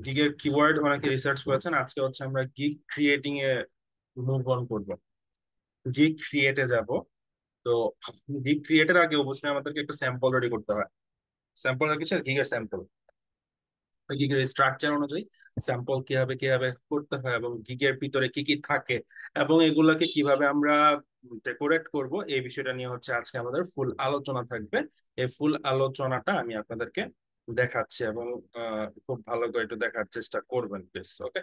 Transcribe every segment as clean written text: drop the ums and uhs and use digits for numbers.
গিগের keyword অনেকে research করেছেন। আজকে হচ্ছে আমরা gig creating a move on করবো, গিগ ক্রিয়েটে যাব। তো গিগ ক্রিয়েটের আগে অবশ্যই আমাদেরকে একটা স্যাম্পল রেডি করতে হয়। স্যাম্পল কিছু গিগের স্যাম্পল, গিগের স্ট্রাকচার অনুযায়ী স্যাম্পল কিভাবে কিভাবে করতে হয় এবং গিগের ভিতরে কি কি থাকে এবং এগুলোকে কিভাবে আমরা ডেকোরেট করব, এই বিষয়টা নিয়ে হচ্ছে আজকে আমাদের ফুল আলোচনা থাকবে। এই ফুল আলোচনাটা আমি আপনাদেরকে দেখাচ্ছি এবং খুব ভালো করে একটু দেখার চেষ্টা করবেন please. Okay,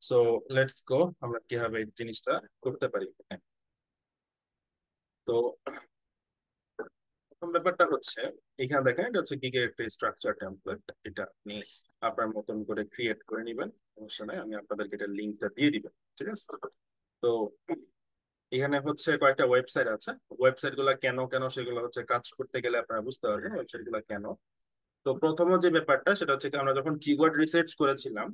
so let's go, আমরা কিভাবে এই জিনিসটা করতে পারি। হ্যাঁ, তো প্রথম ব্যাপারটা হচ্ছে, এখানে দেখেন এটা হচ্ছে গিগের একটা স্ট্রাকচার টেমপ্লেট। এটা আপনি আপনার মতন করে ক্রিয়েট করে নেবেন, সমস্যা নাই, আমি আপনাদেরকে এটা লিঙ্কটা দিয়ে দিবেন। ঠিক আছে, তো এখানে হচ্ছে কয়েকটা ওয়েবসাইট আছে। ওয়েবসাইট গুলা কেন কেন সেগুলো হচ্ছে কাজ করতে গেলে আপনারা বুঝতে পারবেন ওয়েবসাইট গুলা কেন। তো প্রথম যে ব্যাপারটা সেটা হচ্ছে কি, আমরা যখন কিওয়ার্ড রিসার্চ করেছিলাম,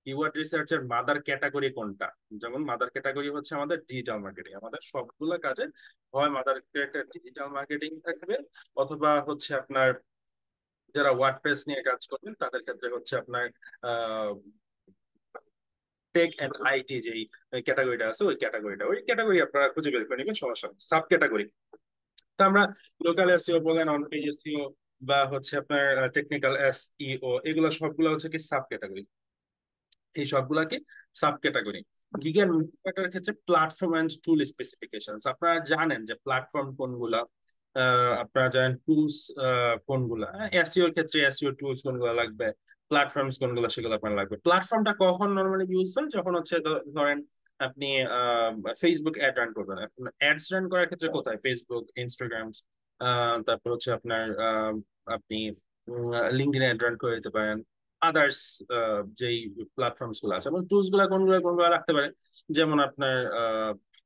কিওয়ার্ড রিসার্চের মাদার ক্যাটাগরি কোনটা? যেমন মাদার ক্যাটাগরি হচ্ছে আমাদের ডিজিটাল মার্কেটিং। আমাদের সবগুলো কাজে হয় মাদার একটা ডিজিটাল মার্কেটিং থাকবে, অথবা হচ্ছে আপনার যারা ওয়ার্ডপ্রেস নিয়ে কাজ করবেন তাদের ক্ষেত্রে হচ্ছে আপনার টেক এন্ড আইটি যেই ক্যাটাগরিটা আছে, ওই ক্যাটাগরি আপনারা খুঁজে বের করে নেবেন, সমস্যা সাব ক্যাটাগরি। তো আমরা লোকাল এসইও বলেন, অন পেজ এসইও, বা হচ্ছে আপনার টেকনিক্যাল এসইও, এগুলো সবগুলো হচ্ছে কি সাব ক্যাটাগরি। এই সবগুলাকে সাব ক্যাটাগরি। গিগের ক্ষেত্রে প্ল্যাটফর্ম এন্ড টুল স্পেসিফিকেশন, আপনারা জানেন যে প্ল্যাটফর্ম কোনগুলা, আপনারা জানেন টুলস কোনগুলা। এসইও এর ক্ষেত্রে এসইও টুলস কোনগুলা লাগবে, প্ল্যাটফর্মস কোনগুলা সেগুলো আপনার লাগবে। প্ল্যাটফর্মটা কখন নরমালি ইউজ হয়? যখন হচ্ছে ধরেন আপনি ফেসবুক অ্যাড রান করবেন। অ্যাডস রান করার ক্ষেত্রে কোথায়? ফেসবুক, ইনস্টাগ্রাম, তারপর হচ্ছে আপনার আপনি লিঙ্কডইন অ্যাড রান করে দিতে পারেন। আদার্স যেই প্ল্যাটফর্মস গুলো আছে এবং টুলস গুলা কোনগুলো কোনগুলো রাখতে পারেন, যেমন আপনার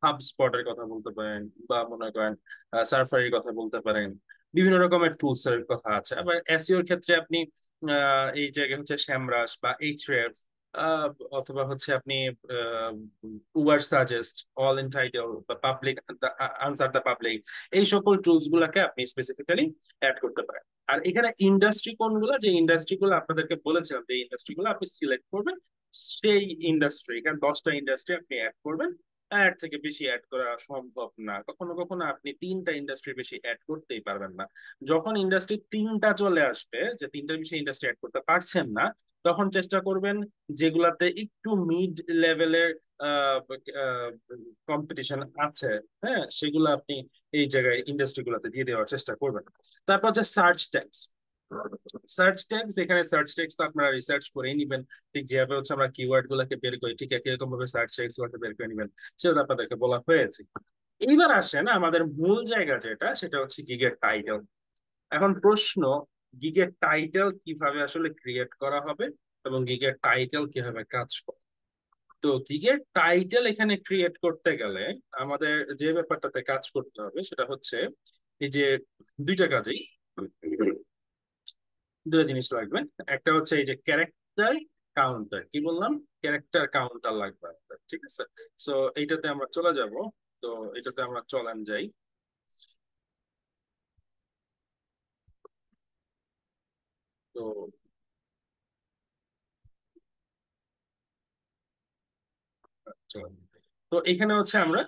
হাব স্পটের কথা বলতে পারেন, বা মনে করেন সার্ফারির কথা বলতে পারেন। বিভিন্ন রকমের টুলস এর কথা আছে। আবার এসইওর ক্ষেত্রে আপনি এই জায়গায় হচ্ছে শ্যামরাশ বা এইচরেফস, অথবা হচ্ছে আপনি Uber suggest, all in title, বা পাবলিক আনসার দ্য পাবলিক, এই সকল টুলস গুলাকে আপনি স্পেসিফিক্যালি অ্যাড করতে পারেন। আর এখানে ইন্ডাস্ট্রি কোনগুলো, যে ইন্ডাস্ট্রি গুলো আপনাদেরকে বলেছিলাম, যে ইন্ডাস্ট্রি গুলো আপনি সিলেক্ট করবেন, সেই ইন্ডাস্ট্রি, এখানে 10টা ইন্ডাস্ট্রি আপনি অ্যাড করবেন। এর থেকে বেশি অ্যাড করা সম্ভব না, কখনো কখনো আপনি 3টা ইন্ডাস্ট্রি বেশি অ্যাড করতেই পারবেন না। যখন ইন্ডাস্ট্রি 3টা চলে আসবে, যে 3টার বেশি ইন্ডাস্ট্রি অ্যাড করতে পারছেন না, তখন চেষ্টা করবেন যেগুলাতে একটু মিড লেভেলের কম্পিটিশন আছে, হ্যাঁ, সেগুলো আপনি এই জায়গায় ইন্ডাস্ট্রি গুলাতে দিয়ে দেওয়ার চেষ্টা করবেন। তারপর হচ্ছে সার্চ ট্যাগস। সার্চ ট্যাগস, এখানে সার্চ ট্যাগস তো আপনারা রিসার্চ করেই নিবেন। ঠিক যেভাবে হচ্ছে আমরা কিওয়ার্ড গুলাকে বের করি, ঠিক একই রকম ভাবে সার্চ ট্যাগস গুলোকে বের করে নিবেন, সেটা আপনাদেরকে বলা হয়েছে। এইবার আসেন আমাদের মূল জায়গা, যেটা সেটা হচ্ছে গিগের টাইটেল। এখন প্রশ্ন, গিগের টাইটেল কিভাবে আসলে ক্রিয়েট করা হবে এবং গিগের টাইটেল কিভাবে কাজ করে? তো গিগের টাইটেল এখানে ক্রিয়েট করতে গেলে আমাদের যে ব্যাপারটাতে কাজ করতে হবে সেটা হচ্ছে এই যে দুইটা কাজেই দুটো জিনিস লাগবে। একটা হচ্ছে এই যে ক্যারেক্টার কাউন্টার, কি বললাম? ক্যারেক্টার কাউন্টার লাগবে আপনার, ঠিক আছে। সো এইটাতে আমরা চলে যাব। তো এটাতে আমরা চলেন যাই। তো চলেন। তো এখানে হচ্ছে আমরা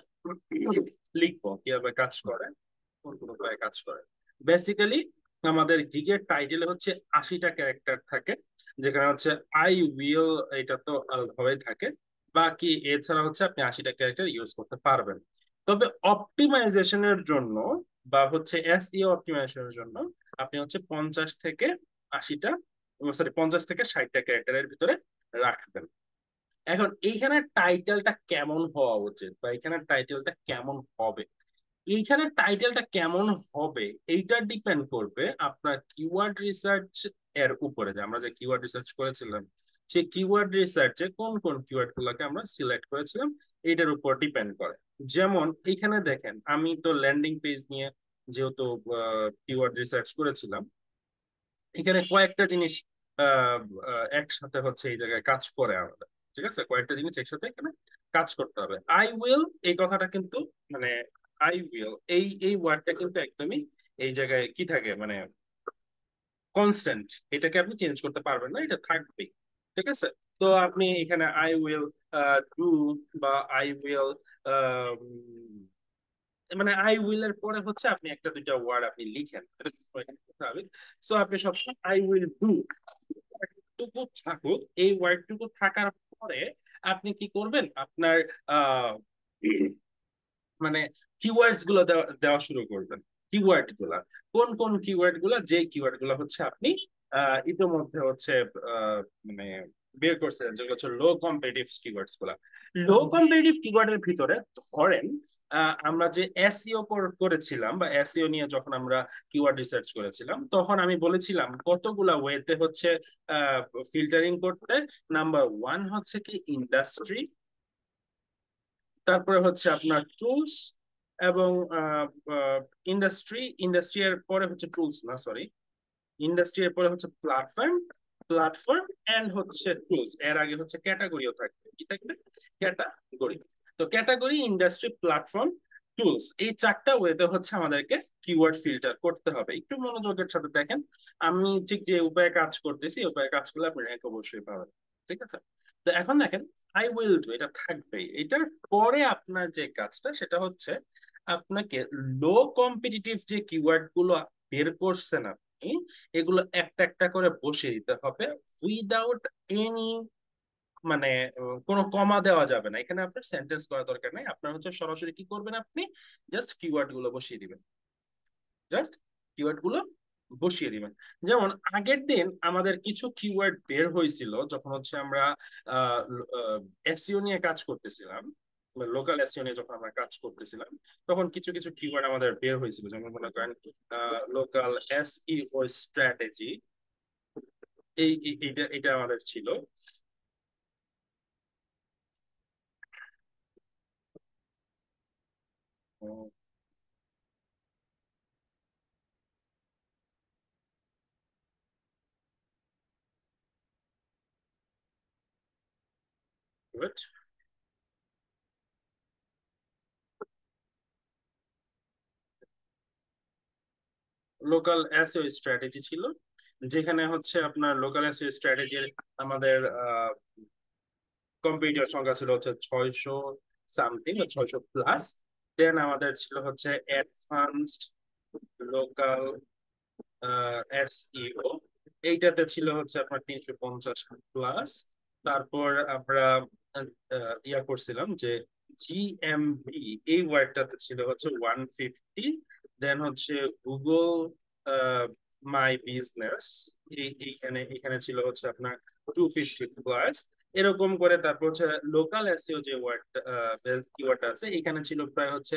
লিখবো কিভাবে কাজ করে, কোন কোন উপায়ে কাজ করে। বেসিক্যালি আমাদের গিগের টাইটেলে হচ্ছে 80টা ক্যারেক্টার থাকে, যেখানে হচ্ছে আই উইল, এটা তো আলাদাভাবে থাকে। বাকি এছাড়া হচ্ছে আপনি 80টা ক্যারেক্টার ইউজ করতে পারবেন। তবে অপটিমাইজেশনের জন্য বা হচ্ছে এসইও অপটিমাইজেশনের জন্য আপনি হচ্ছে 50 থেকে 80টা, সরি 50 থেকে 60টা ক্যারেক্টারের ভিতরে রাখবেন। এখন এইখানে টাইটেলটা কেমন হওয়া উচিত, বা এখানে টাইটেলটা কেমন হবে? এইখানে টাইটেলটা কেমন হবে এইটা ডিপেন্ড করবে আপনার কিওয়ার্ড রিসার্চ এর উপরে। যে আমরা যে কিওয়ার্ড রিসার্চ করেছিলাম, সেই কিওয়ার্ড রিসার্চে কোন কোন কিওয়ার্ড গুলোকে আমরা সিলেক্ট করেছিলাম, এটার উপর ডিপেন্ড করে। যেমন এইখানে দেখেন, আমি তো ল্যান্ডিং পেজ নিয়ে যেহেতু কিওয়ার্ড রিসার্চ করেছিলাম, এখানে কয়েকটা জিনিস আহ একসাথে হচ্ছে এই জায়গায় কাজ করে আমাদের। ঠিক আছে, কয়েকটা জিনিস একসাথে এখানে কাজ করতে হবে। আই উইল, এই কথাটা কিন্তু মানে আই উইল, এই এই ওয়ার্ডটা কিন্তু একদমই এই জায়গায় কি থাকে, মানে কনস্ট্যান্ট। এটাকে আপনি চেঞ্জ করতে পারবেন না, এটা থাকবেই। ঠিক আছে? তো আপনি এখানে আই উইল ডু বা আই উইল, মানে আই উইল এর পরে হচ্ছে আপনি একটা দুইটা ওয়ার্ড আপনি লিখেন, এটা সবসময় এখানে করতে হবে। সো আপনি সবসময় আই উইল ডু টুকু থাকুক, এই ওয়ার্ড টুকু থাকার পরে আপনি কি করবেন, আপনার আহ মানে কিওয়ার্ডস গুলো দেওয়া দেওয়া শুরু করবেন। কিওয়ার্ড গুলা কোন কোন কিওয়ার্ড গুলা, যে কিওয়ার্ড গুলা হচ্ছে আপনি ইতিমধ্যে হচ্ছে মানে বের করছেন, যেগুলো হচ্ছে লো কম্পিটিটিভ কিওয়ার্ডস গুলা। লো কম্পিটিটিভ কিওয়ার্ডের ভিতরে ধরেন আমরা যে এসইও করেছিলাম, বা এসইও নিয়ে যখন আমরা কিওয়ার্ড রিসার্চ করেছিলাম, তখন আমি বলেছিলাম কতগুলা ওয়েতে হচ্ছে ফিল্টারিং করতে। নাম্বার ওয়ান হচ্ছে কি ইন্ডাস্ট্রি, তারপরে হচ্ছে আপনার টুলস, এবং ইন্ডাস্ট্রি, ইন্ডাস্ট্রি এর পরে হচ্ছে টুলস না, সরি, ইন্ডাস্ট্রি এর পরে হচ্ছে প্ল্যাটফর্ম, প্ল্যাটফর্ম এন্ড হচ্ছে টুলস, এর আগে হচ্ছে ক্যাটাগরিও থাকবে, কি থাকবে, ক্যাটাগরি। তো ক্যাটাগরি, ইন্ডাস্ট্রি, প্ল্যাটফর্ম, টুলস, এই চারটা ওয়েতে হচ্ছে আমাদেরকে কিওয়ার্ড ফিল্টার করতে হবে। একটু মনোযোগের সাথে দেখেন, আমি ঠিক যে উপায়ে কাজ করতেছি, এই উপায়ে কাজ করলে আপনি র্যাঙ্ক অবশ্যই পাবেন। ঠিক আছে? তো এখন দেখেন, আই উইল ডু এটা থাকবেই, এটার পরে আপনার যে কাজটা সেটা হচ্ছে আপনাকে লো কম্পিটিটিভ যে কিওয়ার্ড গুলো বের করছেন আপনি, এগুলো একটা একটা করে বসিয়ে দিতে হবে, উইদাউট এনি, মানে কোনো কমা দেওয়া যাবে না এখানে, আপনার সেন্টেন্স করা দরকার নাই, আপনার হচ্ছে সরাসরি কি করবেন, আপনি জাস্ট কিওয়ার্ড গুলো বসিয়ে দিবেন, জাস্ট কিওয়ার্ড গুলো বসিয়ে দিবেন। যেমন আগের দিন আমাদের কিছু কিওয়ার্ড বের হয়েছিল যখন হচ্ছে আমরা এসইও নিয়ে কাজ করতেছিলাম, লোকাল এসইও নিয়ে যখন আমরা কাজ করতেছিলাম, তখন কিছু কিছু কিওয়ার্ড আমাদের বের হয়েছিল, যেমন মনে করেন লোকাল এসইও স্ট্র্যাটেজি, এইটা এটা আমাদের ছিল। লোকাল এসইও স্ট্র্যাটেজি ছিল, যেখানে হচ্ছে আপনার লোকাল এসইও স্ট্র্যাটেজির আমাদের কম্পিউটার সংখ্যা ছিল হচ্ছে 600 সামথিং বা 600 প্লাস। দেন আমাদের ছিল হচ্ছে অ্যাডভান্সড লোকাল এসইও, এইটাতে ছিল হচ্ছে আপনার 350 প্লাস। তারপর আমরা ইয়া করছিলাম যে জিএমবি, এই ওয়ার্ডটাতে ছিল হচ্ছে 150। দেন হচ্ছে গুগল মাই বিজনেস, এইখানে এখানে ছিল হচ্ছে আপনার 250 প্লাস, এরকম করে। তারপর হচ্ছে লোকাল এসইও যে কিওয়ার্ড আছে, এখানে ছিল প্রায় হচ্ছে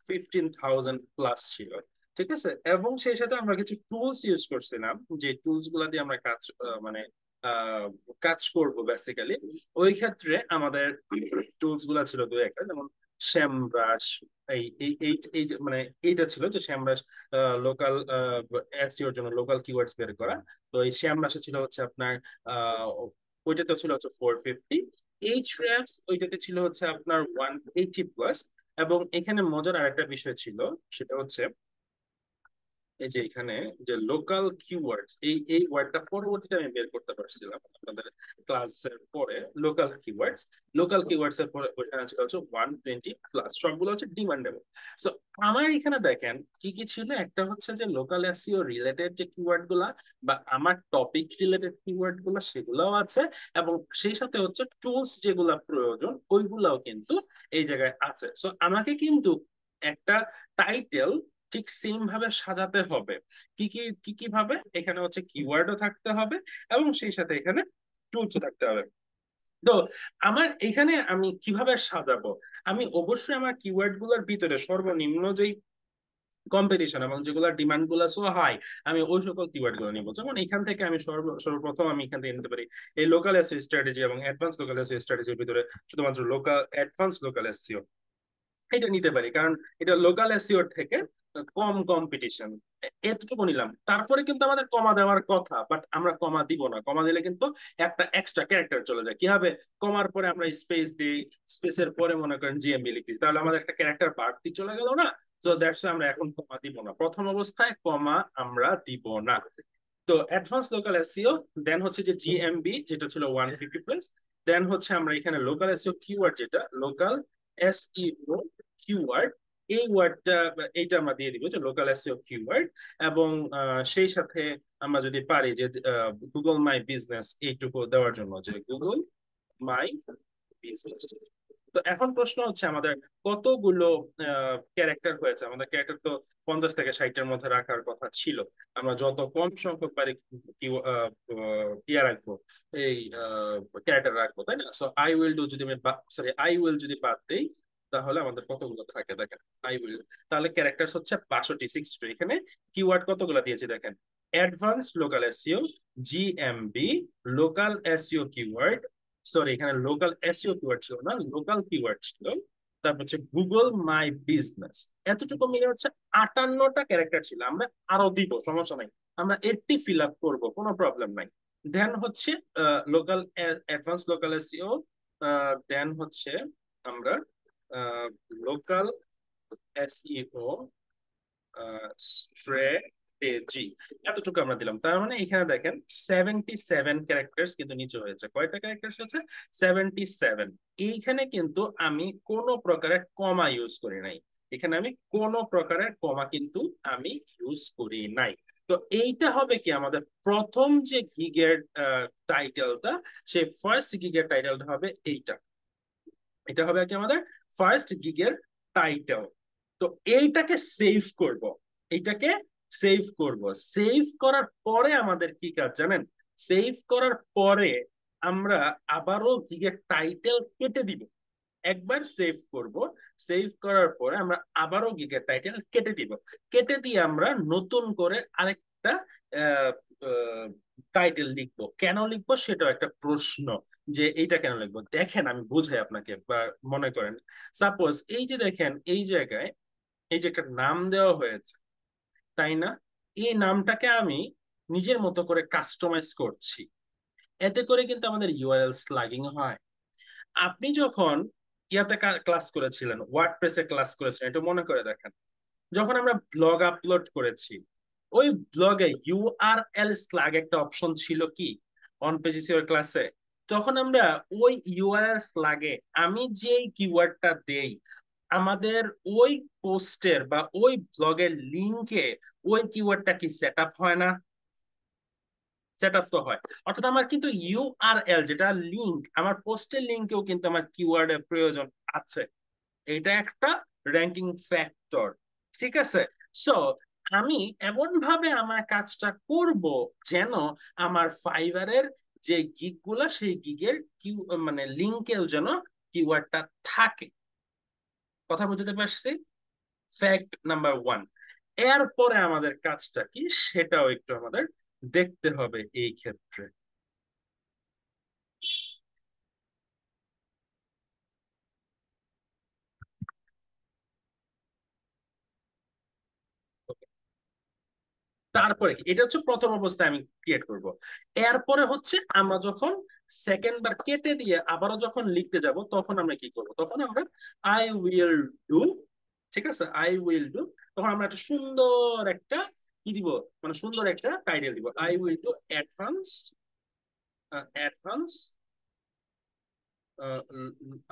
15,000 প্লাস ছিল। ঠিক আছে? এবং সেই সাথে আমরা কিছু টুলস ইউজ করছিলাম, যে টুলস গুলা দিয়ে আমরা কাজ মানে আহ, কাজ করব বেসিক্যালি। ওই ক্ষেত্রে আমাদের টুলস গুলা ছিল দুই একটা, যেমন শ্যামব্রাশ, এই এই এই এই মানে এইটা ছিল যে শ্যামব্রাশ লোকাল এসইওর জন্য লোকাল কিওয়ার্ডস বের করা। তো এই শ্যামব্রাশে ছিল হচ্ছে আপনার আহ ওইটাতে ছিল হচ্ছে 450, এইচ র্যাপস ওইটাতে ছিল হচ্ছে আপনার 180 প্লাস। এবং এখানে মজার আরেকটা বিষয় ছিল, সেটা হচ্ছে এই যে এখানে যে লোকাল কিওয়ার্ডস, এই এই ওয়ার্ডটা পরবর্তীতে আমি বের করতে পারছিলাম আপনাদের ক্লাসের পরে। লোকাল কিওয়ার্ডস, লোকাল কিওয়ার্ডস এর পরে ওইখানে ছিল হচ্ছে 120 প্লাস, সবগুলো হচ্ছে ডিমান্ডেবল। সো আমার এখানে দেখেন কি কি ছিল, একটা হচ্ছে যে লোকাল এসইও রিলেটেড যে কিওয়ার্ড গুলা, বা আমার টপিক রিলেটেড কিওয়ার্ড গুলা, সেগুলোও আছে। এবং সেই সাথে হচ্ছে টুলস যেগুলা প্রয়োজন ওইগুলাও কিন্তু এই জায়গায় আছে। সো আমাকে কিন্তু একটা টাইটেল ঠিক সেম ভাবে সাজাতে হবে। কি কি ভাবে, এখানে হচ্ছে কিওয়ার্ডও থাকতে হবে, এবং সেই সাথে এখানে টুলসও থাকতে হবে। তো আমার এখানে আমি কিভাবে সাজাবো, আমি অবশ্যই আমার কিওয়ার্ড গুলোর ভিতরে সর্বনিম্ন যেই কম্পিটিশন এবং যেগুলো ডিমান্ড গুলো সো হাই, আমি ওই সকল কিওয়ার্ড গুলো নিবো। যেমন এখান থেকে আমি সর্বপ্রথম আমি এখান থেকে নিতে পারি এই লোকাল এসইও স্ট্র্যাটেজি এবং অ্যাডভান্স লোকাল এসইও স্ট্র্যাটেজির ভিতরে শুধুমাত্র লোকাল অ্যাডভান্স লোকাল এসইও, এটা নিতে পারি, কারণ এটা লোকাল এসইওর থেকে কম কম্পিটিশন। এতটুকু নিলাম, তারপরে কিন্তু আমাদের কমা দেওয়ার কথা, বাট আমরা কমা দিব না। কমা দিলে কিন্তু একটা এক্সট্রা ক্যারেক্টার চলে যায়। কি হবে, কমার পরে আমরা স্পেস দিই, স্পেসের পরে মনে করেন জিএমবি লিখতেছি, তাহলে আমাদের একটা ক্যারেক্টার বাড়তি চলে গেল না। তো দ্যাটস আমরা এখন কমা দিব না, প্রথম অবস্থায় কমা আমরা দিব না। তো অ্যাডভান্স লোকাল এসইও, দেন হচ্ছে যে জিএমবি যেটা ছিল 150+, দেন হচ্ছে আমরা এখানে লোকাল এসইও কিওয়ার্ড, যেটা লোকাল এসইও কিওয়ার্ড, এই ওয়ার্ডটা, এইটা আমরা দিয়ে দিব যে লোকাল এসইও কিওয়ার্ড। এবং সেই সাথে আমরা যদি পারি যে গুগল মাই বিজনেস এইটুকু দেওয়ার জন্য, যে গুগল মাই বিজনেস। তো এখন প্রশ্ন হচ্ছে আমাদের কতগুলো ক্যারেক্টার হয়েছে। আমাদের ক্যারেক্টার তো 50 থেকে 60-এর মধ্যে রাখার কথা ছিল। আমরা যত কম সংখ্যক পারি কি ইয়া রাখবো, এই ক্যারেক্টার রাখবো, তাই না? সো আই উইল ডু যদি আমি, সরি, আই উইল যদি বাদ দেই, তাহলে আমাদের কতগুলো থাকে দেখেন। আই উইল, তাহলে ক্যারেক্টার হচ্ছে 62, 62। এখানে কিওয়ার্ড কতগুলো দিয়েছি দেখেন, advance local SEO, GMB, local SEO keyword, sorry এখানে লোকাল এসইও কিওয়ার্ড ছিল না, লোকাল কিওয়ার্ড ছিল। তারপর হচ্ছে গুগল মাই বিজনেস। এতটুকু মিলে হচ্ছে 58টা ক্যারেক্টার ছিল। আমরা আরো দিব, সমস্যা নাই, আমরা 80 ফিল আপ করবো, কোনো প্রবলেম নাই। দেন হচ্ছে local, advance local SEO, then হচ্ছে আমরা লোকাল এসইও স্ট্র্যাটেজি, এতটুকু আমরা দিলাম। তার মানে এখানে দেখেন 77 ক্যারেক্টার্স কিন্তু নিচে হয়েছে। কয়টা ক্যারেক্টার্স হচ্ছে? 77। এইখানে কিন্তু আমি কোনো প্রকারের কমা ইউজ করি নাই। এখানে আমি কোনো প্রকারের কমা কিন্তু আমি ইউজ করি নাই। তো এইটা হবে কি আমাদের প্রথম যে গিগের টাইটেলটা, সেই ফার্স্ট গিগের টাইটেলটা হবে এইটা। এটা হবে কি আমাদের ফার্স্ট গিগের টাইটেল। তো এইটাকে সেভ করব, এইটাকে সেভ করব। সেভ করার পরে আমাদের কি কাজ জানেন? সেভ করার পরে আমরা আবারও গিগের টাইটেল কেটে দিব। একবার সেভ করব, সেভ করার পরে আমরা আবারও গিগের টাইটেল কেটে দিব। কেটে দিয়ে আমরা নতুন করে আরেকটা টাইটেল লিখবো। কেন লিখবো সেটাও একটা প্রশ্ন, যে এইটা কেন লিখবো। দেখেন আমি বুঝাই আপনাকে, বা মনে করেন সাপোজ এই যে দেখেন এই জায়গায় এই যে একটা নাম দেওয়া হয়েছে, তাই না? এই নামটাকে আমি নিজের মতো করে কাস্টমাইজ করছি। এতে করে কিন্তু আমাদের ইউআরএল স্লাগিং হয়। আপনি যখন ইয়াতে ক্লাস করেছিলেন, ওয়ার্ডপ্রেসে ক্লাস করেছিলেন, এটা মনে করে দেখেন, যখন আমরা ব্লগ আপলোড করেছি, ওই ব্লগে ইউআরএল স্ল্যাগ একটা অপশন ছিল কি অন পেজ ক্লাসে? তখন আমরা ওই ইউআরএল স্ল্যাগে আমি যে কিওয়ার্ডটা দেই, আমাদের ওই পোস্টের বা ওই ব্লগের লিংকে ওই কিওয়ার্ডটা কি সেট আপ হয় না? সেট আপ তো হয়। অর্থাৎ আমার কিন্তু ইউআরএল যেটা লিংক, আমার পোস্টের লিংকেও কিন্তু আমার কিওয়ার্ডের প্রয়োজন আছে। এটা একটা র্যাঙ্কিং ফ্যাক্টর, ঠিক আছে? সো আমি এমন ভাবে আমার কাজটা করব যেন আমার ফাইবারের যে গিগ গুলা, সেই গিগের কিউ মানে লিংকেও যেন কিওয়ার্ডটা থাকে। কথা বুঝতে পারছি? Fact number 1। এরপরে আমাদের কাজটা কি সেটাও একটু আমাদের দেখতে হবে এই ক্ষেত্রে। তারপরে কি, এটা হচ্ছে প্রথম অবস্থায় আমি ক্রিয়েট করব। এরপরে হচ্ছে আমরা যখন সেকেন্ড বার কেটে দিয়ে আবারও যখন লিখতে যাব, তখন আমরা কি করব? তখন আমরা আই উইল ডু, ঠিক আছে, আই উইল ডু। তখন আমরা একটা সুন্দর একটা কি দিব, মানে সুন্দর একটা টাইটেল দিব, I will do advance, advance,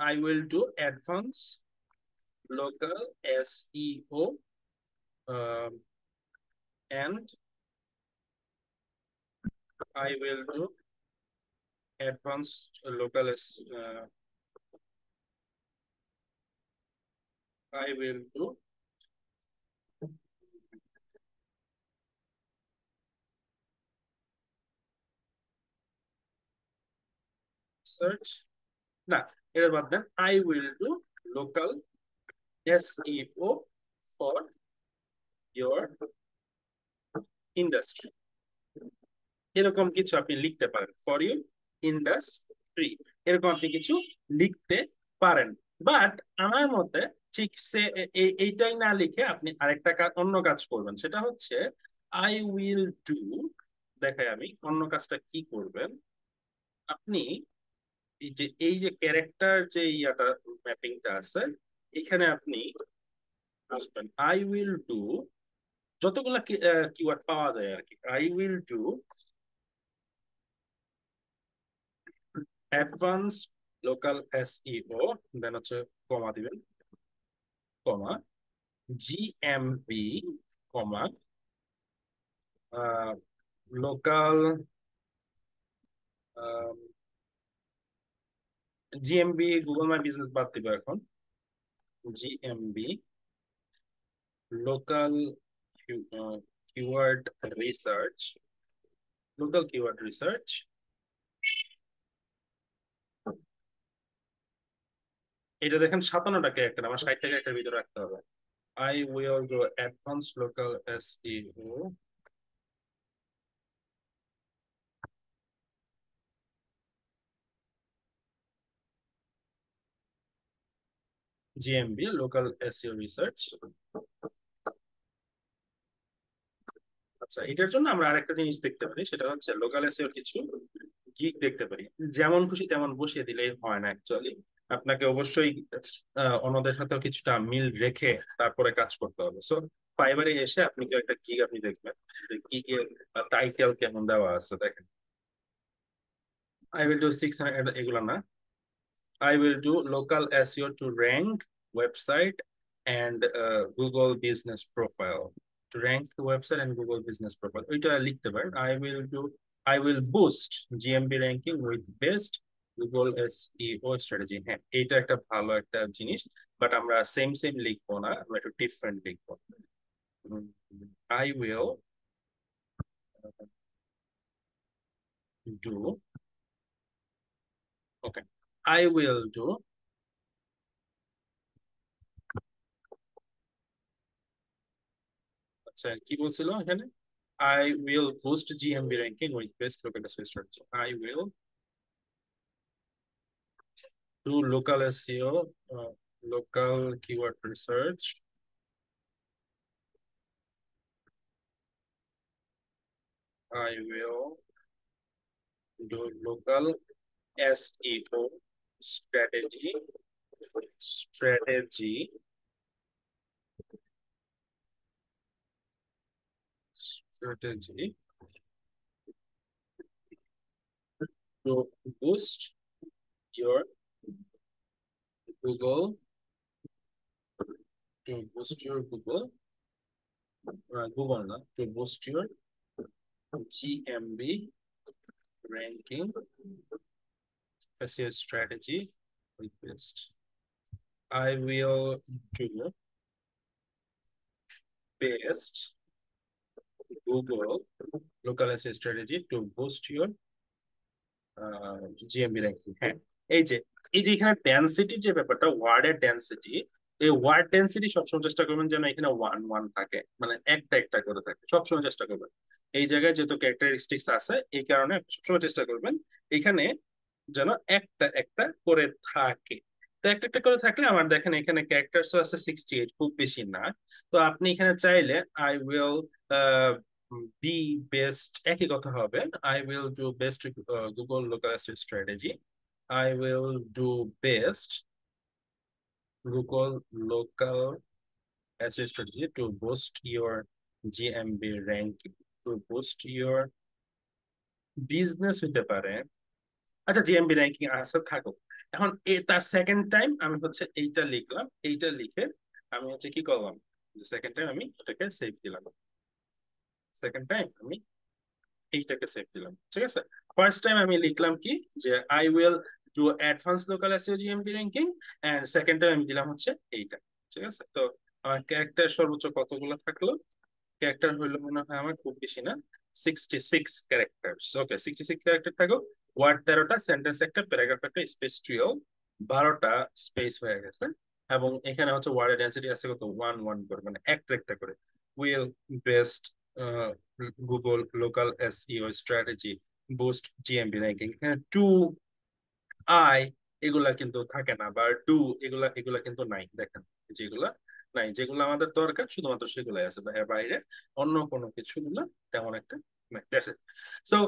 I will do advance local SEO and I will do advanced local I will do search, না, এটা বাদ দেন, I will do local SEO for your industry, এরকম কিছু আপনি লিখতে পারেন, ফর ইউ ইন্ডাস্ট্রি, এরকম আপনি কিছু লিখতে পারেন। বাট আমার মতে ঠিক সে এইটাই না লিখে আপনি আরেকটা কাজ, অন্য কাজ করবেন। সেটা হচ্ছে আই উইল ডু, দেখাই আমি অন্য কাজটা কি করবেন। আপনি এই যে ক্যারেক্টার যে ইয়াটা ম্যাপিংটা আছে, এখানে আপনি আসবেন, আই উইল ডু যতগুলা কিওয়ার্ড পাওয়া যায় আর কি। I will do advance local SEO, then হচ্ছে কমা দিবেন, comma GMB, comma local GMB Google my business বাদ দিব এখন, GMB local keyword research, local keyword research. এটা দেখেন 57 টাকা একটা, আমার 60 টাকা একটা ভিতরে রাখতে হবে। I will do advanced local SEO GMB local SEO research। আচ্ছা, এটার জন্য আমরা আরেকটা জিনিস দেখতে পারি, সেটা হচ্ছে লোকাল এসইও কিছু গিগ দেখতে পারি। যেমন খুশি তেমন বসিয়ে দিলেই হয় না অ্যাকচুয়ালি, আপনাকে অবশ্যই অন্যদের সাথেও কিছুটা মিল রেখে তারপরে কাজ করতে হবে। সো ফাইবারে এসে আপনি কি একটা গিগ আপনি দেখবেন, গিগের টাইটেল কেমন দেওয়া আছে দেখেন। আই উইল ডু 600, এগুলো না। I will do local SEO to rank website and Google business profile. To rank the website and Google business profile. ওইটা লিখতে পারেন। I will boost GMB ranking with best Google SEO strategy। হ্যাঁ, এটা একটা ভালো একটা জিনিস, বাট আমরা সেম লিখবো না, আমরা একটু ডিফারেন্ট লিখবো। I will do, okay, I will do আচ্ছা কি বলছিল এখানে, I will boost GMB ranking with best local SEO strategy. I will do local SEO, local keyword research. I will do local SEO strategy, strategy, strategy to boost your Google, to boost your Google, Google, না, to boost your GMB ranking SEO strategy with best. I will do best Google local SEO strategy to boost your GMB ranking. হ্যাঁ, এই যে এখানে ডেনসিটির যে ব্যাপারটা, ওয়ার্ডের density, এই word density সবসময় চেষ্টা করবেন যেন এখানে 1 1 থাকে, মানে একটা একটা করে থাকে, সবসময় চেষ্টা করবেন। এই জায়গায় যেহেতু ক্যারেক্টারিস্টিক্স আছে, এই কারণে সবসময় চেষ্টা করবেন এখানে যেন একটা একটা করে থাকে। তো একটা একটা করে থাকলে আমার দেখেন এখানে ক্যারেক্টারস আছে 68, খুব বেশি না। তো আপনি এখানে চাইলে আই উইল বি বেস্ট, একই কথা হবে। I will do best Google local SEO strategy, I will do best Google local SEO strategy to boost your GMB ranking, two boost your business হতে পারে। আচ্ছা, জিএমবি র্যাঙ্কিং আছে থাকুক। এখন তার সেকেন্ড টাইম আমি হচ্ছে এইটা লিখলাম, এইটা লিখে আমি হচ্ছে কি করলাম, যে সেকেন্ড টাইম আমি এটাকে সেভ দিলাম, সেকেন্ড টাইম আমি এইটাকে সেভ দিলাম, ঠিক আছে। ফার্স্ট টাইম আমি লিখলাম কি, যে I will do advance local SEO GMP ranking, and second time আমি দিলাম হচ্ছে এইটা, ঠিক আছে। তো আমার ক্যারেক্টার সর্বোচ্চ কতগুলো থাকলো, ক্যারেক্টার হইলো মনে হয় আমার খুব বেশি না, 66 ক্যারেক্টার। ওকে, 66 ক্যারেক্টার থাকো। ওয়ার্ড 13টা, সেন্টেন্স একটা, প্যারাগ্রাফ একটা, স্পেস 12, 12টা স্পেস হয়ে গেছে। এবং এখানে হচ্ছে ওয়ার্ডের ডেন্সিটি আছে কত, 1 1 করে, মানে একটা একটা করে। Will best Google local SEO strategy boost GMB ranking. এখানে টু আই এগুলা কিন্তু থাকে না, বা ডু এগুলা এগুলা কিন্তু নাই, দেখেন যেগুলা নাই, যেগুলো আমাদের দরকার শুধুমাত্র সেগুলাই আছে, এর বাইরে অন্য কোনো কিছুগুলা তেমন একটা নাই। সো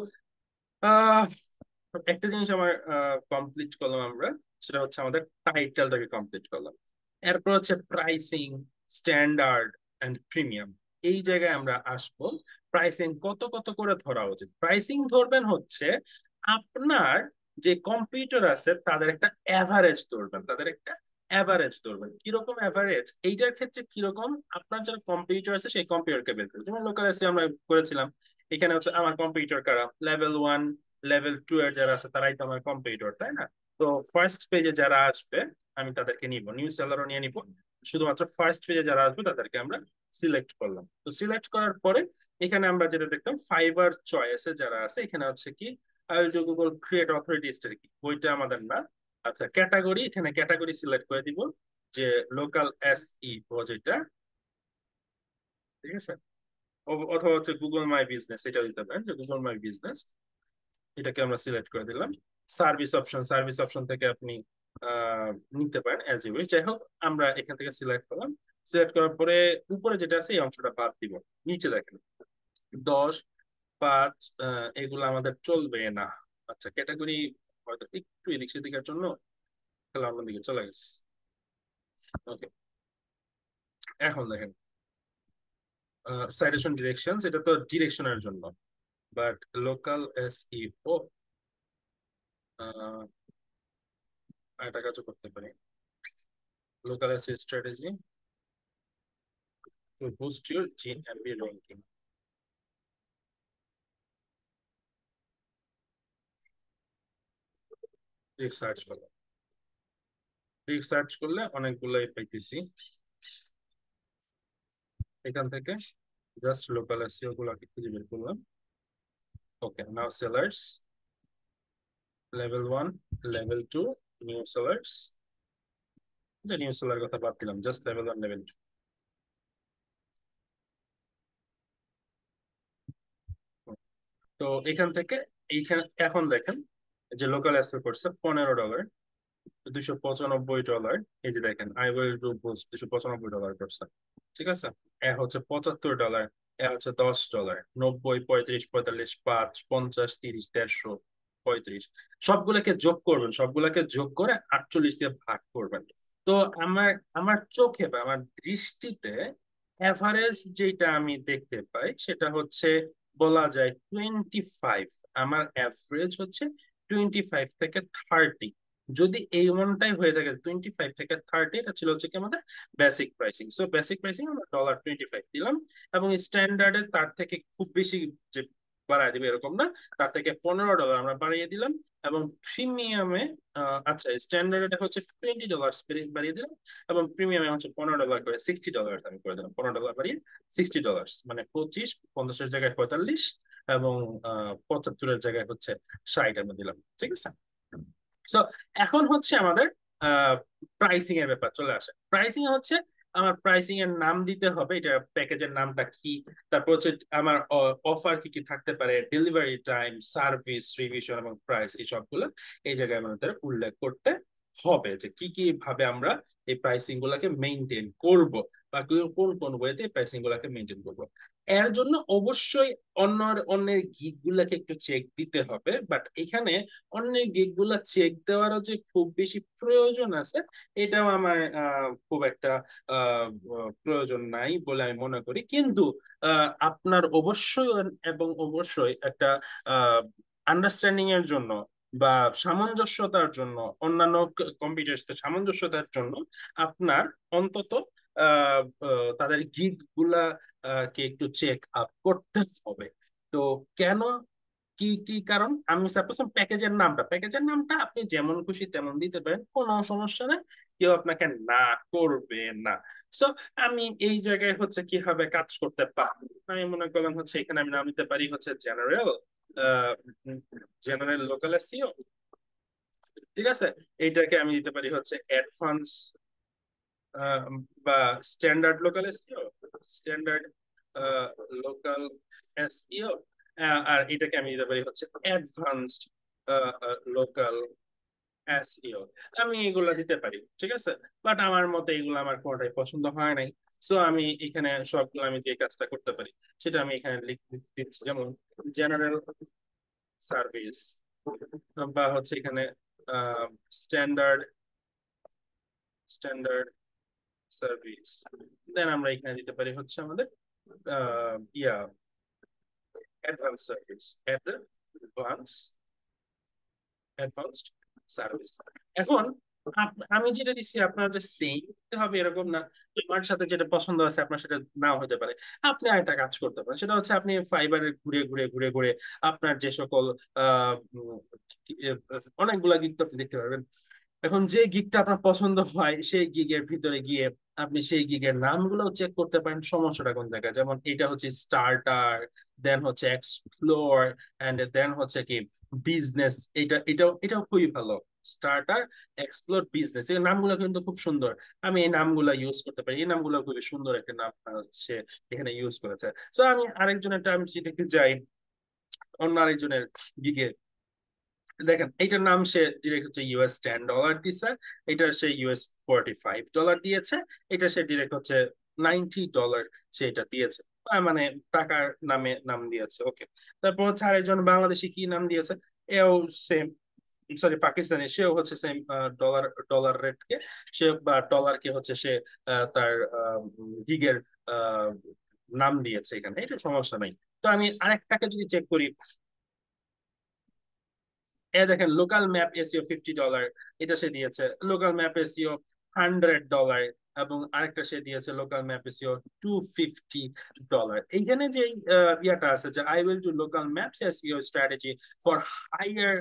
একটা জিনিস আমার কমপ্লিট করলাম আমরা, সেটা হচ্ছে আমাদের টাইটেলটাকে কমপ্লিট করলাম। এরপর হচ্ছে প্রাইসিং, স্ট্যান্ডার্ড এন্ড প্রিমিয়াম। এই জায়গায় আমরা আসবো প্রাইসিং কত কত করে ধরা উচিত। প্রাইসিং ধরবেন হচ্ছে আপনার যে কম্পিউটার আছে তাদের একটা অ্যাভারেজ ধরবেন, তাদের একটা অ্যাভারেজ ধরবেন। কিরকম অ্যাভারেজ, এইটার ক্ষেত্রে কিরকম, আপনার যারা কম্পিউটার আছে সেই কম্পিউটারকে বের করে, যেমন লোকাল এসে আমরা করেছিলাম, এখানে হচ্ছে আমার কম্পিউটার কারা, লেভেল 1 লেভেল 2 এর যারা আছে তারাই তো আমার কম্পিউটার, তাই না? তো ফার্স্ট পেজে যারা আসবে আমি তাদেরকে নিব, নিউ সেলারও নিয়ে নিব, শুধুমাত্র ফার্স্ট পেজে যারা আসবে তাদেরকে আমরা সিলেক্ট করলাম। তো সিলেক্ট করার পরে এখানে আমরা যেটা দেখলাম ফাইবার চয়েসে যারা আছে, এখানে হচ্ছে কি গুগল ক্রিয়েট অথরিটিস কি ওইটা আমাদের না। আচ্ছা ক্যাটাগরি, এখানে ক্যাটাগরি সিলেক্ট করে দিব যে লোকাল এসইও যেটা, ঠিক আছে? অথবা হচ্ছে গুগল মাই বিজনেস, এটা দিতে পারেন যে গুগল মাই বিজনেস, এটাকে আমরা সিলেক্ট করে দিলাম। সার্ভিস অপশন, সার্ভিস অপশন থেকে আপনি নিতে পারেন অ্যাজ ইউ উইশ। যাই হোক আমরা এখান থেকে সিলেক্ট করলাম। সিলেক্ট করার পরে উপরে যেটা আছে এই অংশটা বাদ দিব। নিচে দেখেন 10, 5 এগুলো আমাদের চলবে না। আচ্ছা ক্যাটাগরি হয়তো একটু এদিক সেদিকের জন্য তাহলে অন্যদিকে চলে গেছে। ওকে, এখন দেখেন সাইটেশন ডিরেকশন, এটা তো ডিরেকশনের জন্য, বাট লোকাল এসইও এটা কাজ করতে পারি। Local SEO strategy to boost your GMB ranking. Search করলাম, সার্চ করলে অনেকগুলাই পাইতেছি। এখান থেকে জাস্ট লোকাল এসইও গুলোকে খুঁজে বের করলাম। Okay, now sellers level 1 level 2 new sellers, new seller কথা বাদ দিলাম, জাস্ট লেভেল 1 লেভেল 2। তো এখান থেকে এইখানে এখন দেখেন যে লোকাল এসইও করছে $15, $295। এই যে দেখেন আই উইল ডু বুস্ট $295 করছে, ঠিক আছে? এ হচ্ছে $75, এ হচ্ছে $10, 90, 35, 45, 5, 50, 30, 150, 35, সবগুলোকে যোগ করবেন, সবগুলোকে যোগ করে 48 দিয়ে ভাগ করবেন। তো আমার আমার চোখে বা আমার দৃষ্টিতে এভারেজ যেটা আমি দেখতে পাই সেটা হচ্ছে বলা যায় 25। আমার এভারেজ হচ্ছে 25 থেকে 30। যদি এই মনটাই হয়ে থাকে 25 থেকে 30, এটা ছিল হচ্ছে কি আমাদের basic pricing. So basic pricing আমরা $25 দিলাম, এবং স্ট্যান্ডার্ডে তার থেকে খুব বেশি যে বাড়ায় দিবে এরকম না, তার থেকে $15 আমরা বাড়িয়ে দিলাম। এবং প্রিমিয়ামে আচ্ছা স্ট্যান্ডার্ডে হচ্ছে $20 বাড়িয়ে দিলাম, এবং প্রিমিয়ামে হচ্ছে $15 করে $60 আমি করে দিলাম, $15 বাড়িয়ে $60, মানে 25, 50-এর জায়গায় 45, এবং 75-এর জায়গায় হচ্ছে 60 আমি দিলাম, ঠিক আছে? সো এখন হচ্ছে আমাদের প্রাইসিং এর ব্যাপার চলে আসে। প্রাইসিং হচ্ছে আমার প্রাইসিং এর নাম দিতে হবে, এটা প্যাকেজের নামটা কি, তারপর হচ্ছে আমার অফার কি কি থাকতে পারে, ডেলিভারি টাইম, সার্ভিস, রিভিশন এবং প্রাইস, এই সবগুলো এই জায়গায় আমাদের উল্লেখ করতে হবে যে কি কি ভাবে আমরা এই প্রাইসিং গুলাকে মেনটেন করব, বা কোন কোন ওয়েতে প্রাইসিং গুলাকে মেনটেন করব। এর জন্য অবশ্যই অন্যের গিগ গুলাকে একটু চেক দিতে হবে, বাট এখানে অন্যের গিগ গুলা চেক দেওয়ারও যে খুব বেশি প্রয়োজন আছে এটাও আমার খুব একটা প্রয়োজন নাই বলে আমি মনে করি। কিন্তু আপনার অবশ্যই এবং অবশ্যই একটা আন্ডারস্ট্যান্ডিং এর জন্য বা সামঞ্জস্যতার জন্য, অন্যান্য কম্পিউটার সাথে সামঞ্জস্যতার জন্য আপনার অন্তত তাদের গিগ গুলা কে একটু চেক আপ করতে হবে। তো কেন, কি কি কারণ, আমি সাপোজ প্যাকেজের নামটা আপনি যেমন খুশি তেমন দিতে পারেন, কোনো সমস্যা নেই, কেউ আপনাকে না করবে না। সো আমি এই জায়গায় হচ্ছে কিভাবে কাজ করতে পারি, আমি মনে করলাম হচ্ছে এখানে আমি নাম দিতে পারি হচ্ছে জেনারেল, জেনারেল লোকাল এসইও, ঠিক আছে? এইটাকে আমি দিতে পারি হচ্ছে অ্যাডভান্স বা standard local SEO, standard local SEO. আর এটাকে আমি দিতে পারি হচ্ছে অ্যাডভান্সড লোকাল এসইও। আমি এগুলা দিতে পারি, ঠিক আছে? বাট আমার মতে এগুলো আমার কোনোটাই পছন্দ হয় নাই। সো আমি এখানে সবগুলো আমি যে কাজটা করতে পারি সেটা আমি এখানে দিচ্ছি, যেমন জেনারেল সার্ভিস, বা হচ্ছে এখানে স্ট্যান্ডার্ড স্ট্যান্ডার্ড সার্ভিস। দেন আমরা এখানে দিতে পারি হচ্ছে আমাদের ইয়া অ্যাডভান্স সার্ভিস, অ্যাডভান্সড সার্ভিস। এখন আমি যেটা দিচ্ছি আপনার যে সেম হবে এরকম না। আমার সাথে যেটা পছন্দ আছে আপনার সাথে নাও হতে পারে। আপনি আরেকটা কাজ করতে পারেন, সেটা হচ্ছে আপনি ফাইবারে ঘুরে ঘুরে ঘুরে ঘুরে আপনার যে সকল অনেকগুলা গিগ তো আপনি দেখতে পারবেন। এখন যে গিগটা আপনার পছন্দ হয় সেই গিগের ভিতরে গিয়ে আপনি সেই গিগের নামগুলো চেক করতে পারেন সমস্যাটা কোন জায়গায়। যেমন এটা হচ্ছে স্টার্টার, দেন হচ্ছে এক্সপ্লোর, এন্ড দেন হচ্ছে কি বিজনেস। এটাও খুবই ভালো। স্টার্টার, এক্সপ্লোর, বিজনেস, এই নামগুলো কিন্তু খুব সুন্দর। আমি এই নামগুলো ইউজ করতে পারি, এই নামগুলো খুবই সুন্দর একটা নাম হচ্ছে এখানে ইউজ করেছে। তো আমি আরেকজনের আমি যদি দেখতে যাই অন্য আরেকজনের গিগে, দেখেন এইটার নাম সে ডিরেক্ট হচ্ছে US $10 দিছে, এটা সে US $45 দিয়েছে, এটা সে ডিরেক্ট হচ্ছে $90 সে এটা দিয়েছে। মানে টাকার নামে নাম দিয়েছে, ওকে। তারপর হচ্ছে আরেকজন বাংলাদেশি কি নাম দিয়েছে, এও সেম, সরি পাকিস্তানি, সেও হচ্ছে সেম ডলার ডলার রেট কে সে বা ডলার কে হচ্ছে সে তার গিগের নাম দিয়েছে এখানে, এটা সমস্যা নাই। তো আমি আরেকটাকে যদি চেক করি, এ দেখেন লোকাল ম্যাপ এসিও $50, এটা সে দিয়েছে। লোকাল ম্যাপ এসিও $100, এবং আরেকটা সে দিয়েছে লোকাল ম্যাপ এসিও $250। এইখানে যে ইয়াটা আছে যে I will do local maps SEO strategy for higher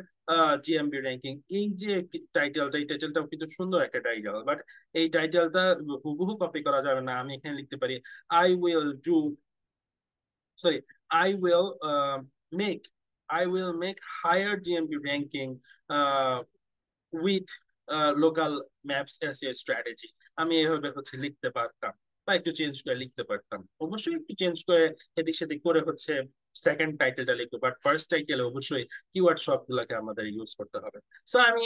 GMB ranking, এই যে টাইটেলটা, এই টাইটেলটাও কিন্তু সুন্দর একটা টাইটেল, বাট এই টাইটেলটা হুবহু কপি করা যাবে না। আমি এখানে লিখতে পারি I will do, sorry, I will make I will make higher GMB ranking with local maps as a strategy। আমি এভাবে হচ্ছে লিখতে পারতাম, বা একটু চেঞ্জ করে লিখতে পারতাম, অবশ্যই একটু চেঞ্জ করে এদিক সেদিক করে হচ্ছে সেকেন্ড টাইটেলটা লিখবো, বাট ফার্স্ট টাইটেলে অবশ্যই কিওয়ার্ড সবগুলোকে আমাদের ইউজ করতে হবে। সো আমি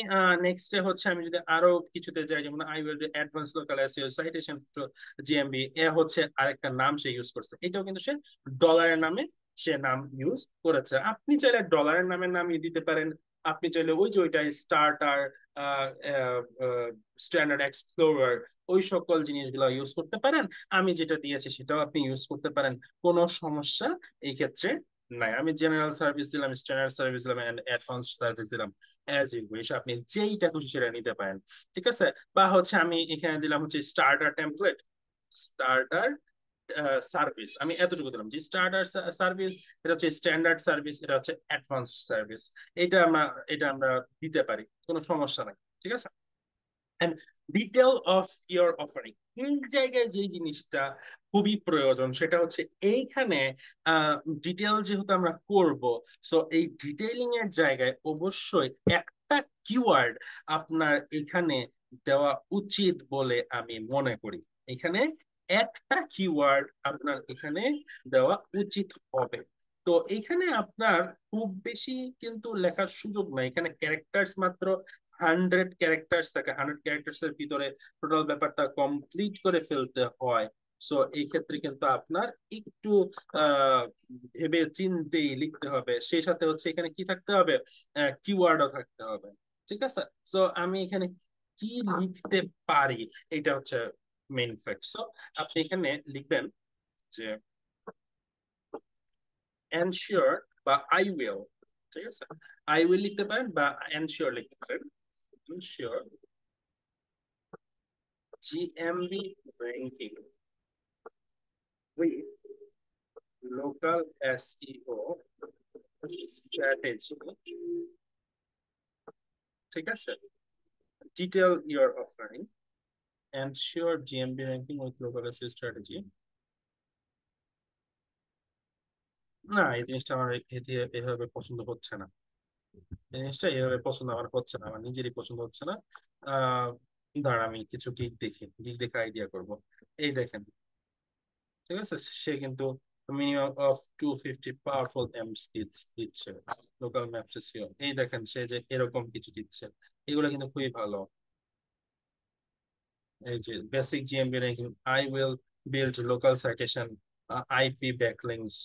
নেক্সটে হচ্ছে আমি যদি আরো কিছুতে যাই, যেমন I will do advance local SEO citation to GMB, এ হচ্ছে আরেকটা নাম সে ইউজ করছে, এটাও কিন্তু সে ডলারের নামে সে নাম ইউজ করেছে। আপনি চাইলে ডলারের নামের নামই দিতে পারেন, আপনি চাইলে ওই যে ওইটাই স্টার্টার, স্ট্যান্ডার্ড এক্সপ্লোরার, ওই সকল জিনিসগুলো ইউজ করতে পারেন। আমি যেটা দিয়েছি সেটাও আপনি ইউজ করতে পারেন, কোনো সমস্যা এই ক্ষেত্রে নাই। আমি জেনারেল সার্ভিস দিলাম, স্ট্যান্ডার্ড সার্ভিস দিলাম, এন্ড অ্যাডভান্স সার্ভিস দিলাম, অ্যাজ ইউ উইশ, আপনি যেইটা খুশি সেটা নিতে পারেন, ঠিক আছে। বা হচ্ছে আমি এখানে দিলাম হচ্ছে স্টার্টার টেমপ্লেট, স্টার্টার সার্ভিস, আমি এতটুকু দিলাম যে স্টার্টার সার্ভিস, এটা হচ্ছে স্ট্যান্ডার্ড সার্ভিস, এটা হচ্ছে অ্যাডভান্সড সার্ভিস। এটা আমরা দিতে পারি, কোনো সমস্যা নাই, ঠিক আছে। And detail of your offering, এই জায়গায় যে জিনিসটা খুবই প্রয়োজন সেটা হচ্ছে এইখানে ডিটেল যেহেতু আমরা করব, সো এই ডিটেইলিং এর জায়গায় অবশ্যই একটা কিওয়ার্ড আপনার এখানে দেওয়া উচিত বলে আমি মনে করি। এখানে একটা কিওয়ার্ড আপনার এখানে দেওয়া উচিত হবে। তো এখানে আপনার খুব বেশি কিন্তু লেখার সুযোগ নাই, এখানে ক্যারেক্টার্স মাত্র 100 ক্যারেক্টার্স থাকে, 100 ক্যারেক্টার্স এর ভিতরে টোটাল ব্যাপারটা কমপ্লিট করে ফেলতে হয়। সো এই ক্ষেত্রে কিন্তু আপনার একটু আহ ভেবে চিন্তেই লিখতে হবে, সেই সাথে হচ্ছে এখানে কি থাকতে হবে, কিওয়ার্ডও থাকতে হবে, ঠিক আছে। সো আমি এখানে কি লিখতে পারি, এটা হচ্ছে মেইন ফ্যাক্ট। সো আপনি এখানে লিখবেন যে এনশিওর বা আই উইল, ঠিক আছে, আই উইল লিখতে পারেন বা এনশিওর লিখতে পারেন। Ensure GMB ranking with local SEO strategy, ঠিক আছে, detail your offering, ensure GMB ranking with local SEO strategy। না, এই জিনিসটা আমার এভাবে পছন্দ হচ্ছে না, এই জিনিসটা এভাবে পছন্দ আমার হচ্ছে না, আমার নিজেরই পছন্দ হচ্ছে না। আহ ধর আমি কিছু গিগ দেখে আইডিয়া করব। এই দেখেন, ঠিক আছে, সে কিন্তু মিনিমাম অফ 250 পাওয়ারফুল এমস দিচ্ছে লোকাল ম্যাপস এসিও। এই দেখেন সে যে এরকম কিছু দিচ্ছে, এগুলো কিন্তু খুবই ভালো। এই যে basic GMB ranking, I will build local citation, IP backlinks,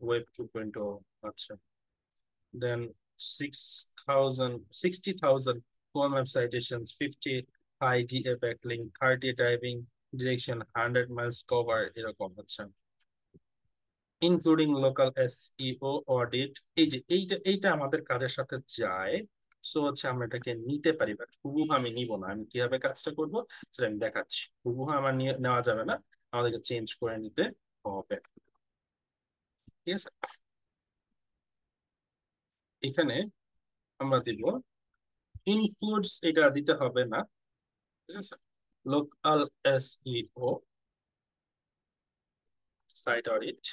web 2.0, আচ্ছা। Then 60,000 core web citations, 50 IDA backlink, 30 driving direction, 100 miles cover, এরকম, আচ্ছা। Including local SEO audit. এই যে এইটা আমাদের কাজের সাথে যায়। সো হচ্ছে আমরা এটাকে নিতে পারি, বাট হুবহু আমি নিব না। আমি কিভাবে কাজটা করব সেটা আমি দেখাচ্ছি। হুবহু আমার নেওয়া যাবে না, আমাদেরকে চেঞ্জ করে নিতে হবে। ঠিক আছে, এখানে আমরা দিব ইনক্লুডস, এটা দিতে হবে না। ঠিক আছে, লোকাল এসইও সাইট অডিট।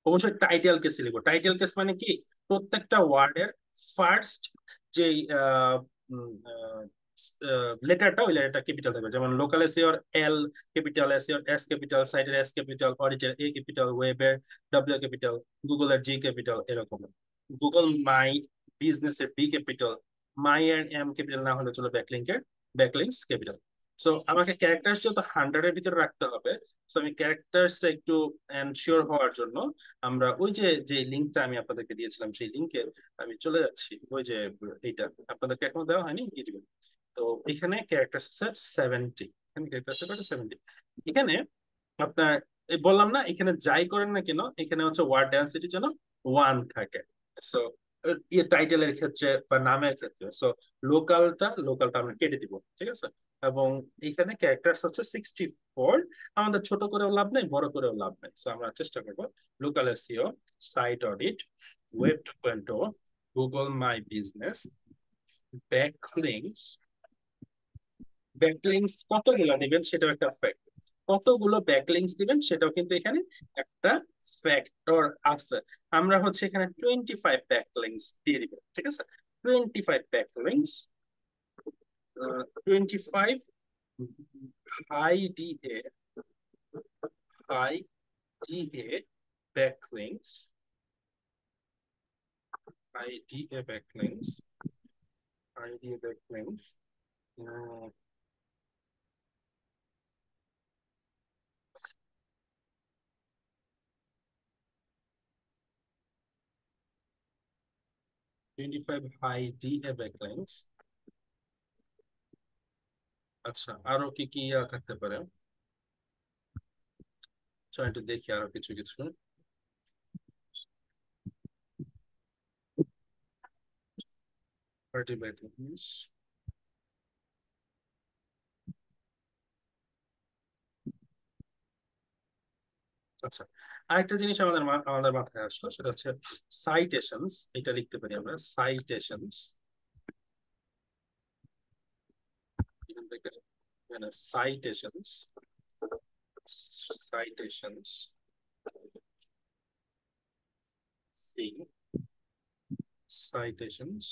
অবশ্যই টাইটেল কেস লিখবো। টাইটেল কেস মানে কি, প্রত্যেকটা ওয়ার্ডের ফার্স্ট যে লেটারটা, ওই লেটারটা ক্যাপিটাল থাকবে। যেমন লোকাল এসইওর এল ক্যাপিটাল, এসইওর এস ক্যাপিটাল, সাইটের এস ক্যাপিটাল, অডিটের এ ক্যাপিটাল, ওয়েবের ডব্লিউ ক্যাপিটাল, গুগলের জি ক্যাপিটাল, এরকম। গুগল মাই বিজনেসের বি ক্যাপিটাল, মাই এর এম ক্যাপিটাল না হলে চলো ব্যাকলিংকের ব্যাকলিংস ক্যাপিটাল। সো আমাকে ক্যারেক্টার্স যেহেতু 100-এর ভিতরে রাখতে হবে, সো আমি ক্যারেক্টার্সটা একটু এনশিওর হওয়ার জন্য আমরা ওই যে যে লিঙ্কটা আমি আপনাদেরকে দিয়েছিলাম, সেই লিঙ্কে আমি চলে যাচ্ছি। ওই যে এইটা আপনাদেরকে এখনো দেওয়া হয়নি, দিয়ে দিবেন। তো এখানে ক্যারেক্টার আছে 70, এখানে ক্যারেক্টার আছে 70। এখানে আপনার এই বললাম না, এখানে যাই করেন না কেন, এখানে হচ্ছে ওয়ার্ড ডেন্সিটি যেন 1 থাকে। সো টাইটেলের ক্ষেত্রে বা নামের ক্ষেত্রে, সো লোকালটা আমরা কেটে দিব। ঠিক আছে, এবং এখানে ক্যারেক্টার হচ্ছে 64। আমাদের ছোট করেও লাভ নেই, বড় করেও লাভ নেই। সো আমরা চেষ্টা করবো local SEO, site audit, web 2.0, Google my business, backlinks. Backlinks কতগুলো দিবেন সেটাও একটা ফ্যাক্ট। কতগুলো ব্যাকলিংস দিবেন সেটাও কিন্তু এখানে একটা ফ্যাক্টর আছে। আমরা হচ্ছে এখানে 25 ব্যাকলিংস দিয়ে দিব। ঠিক আছে, 25 backlinks, 25 high DA, high DA backlinks, high DA backlinks, high DA backlinks, 25 high DA backlinks. আচ্ছা, আরো কি কি থাকতে পারে? চল একটু দেখি আরো কিছু কিছু। 30 ব্যাকলিংস। আচ্ছা, আরেকটা জিনিস আমাদের মাথায় আসলো, সেটা হচ্ছে সাইটেশনস। এটা লিখতে পারি আমরা সাইটেশনস। এখান থেকে এখানে citations, citations, C citations.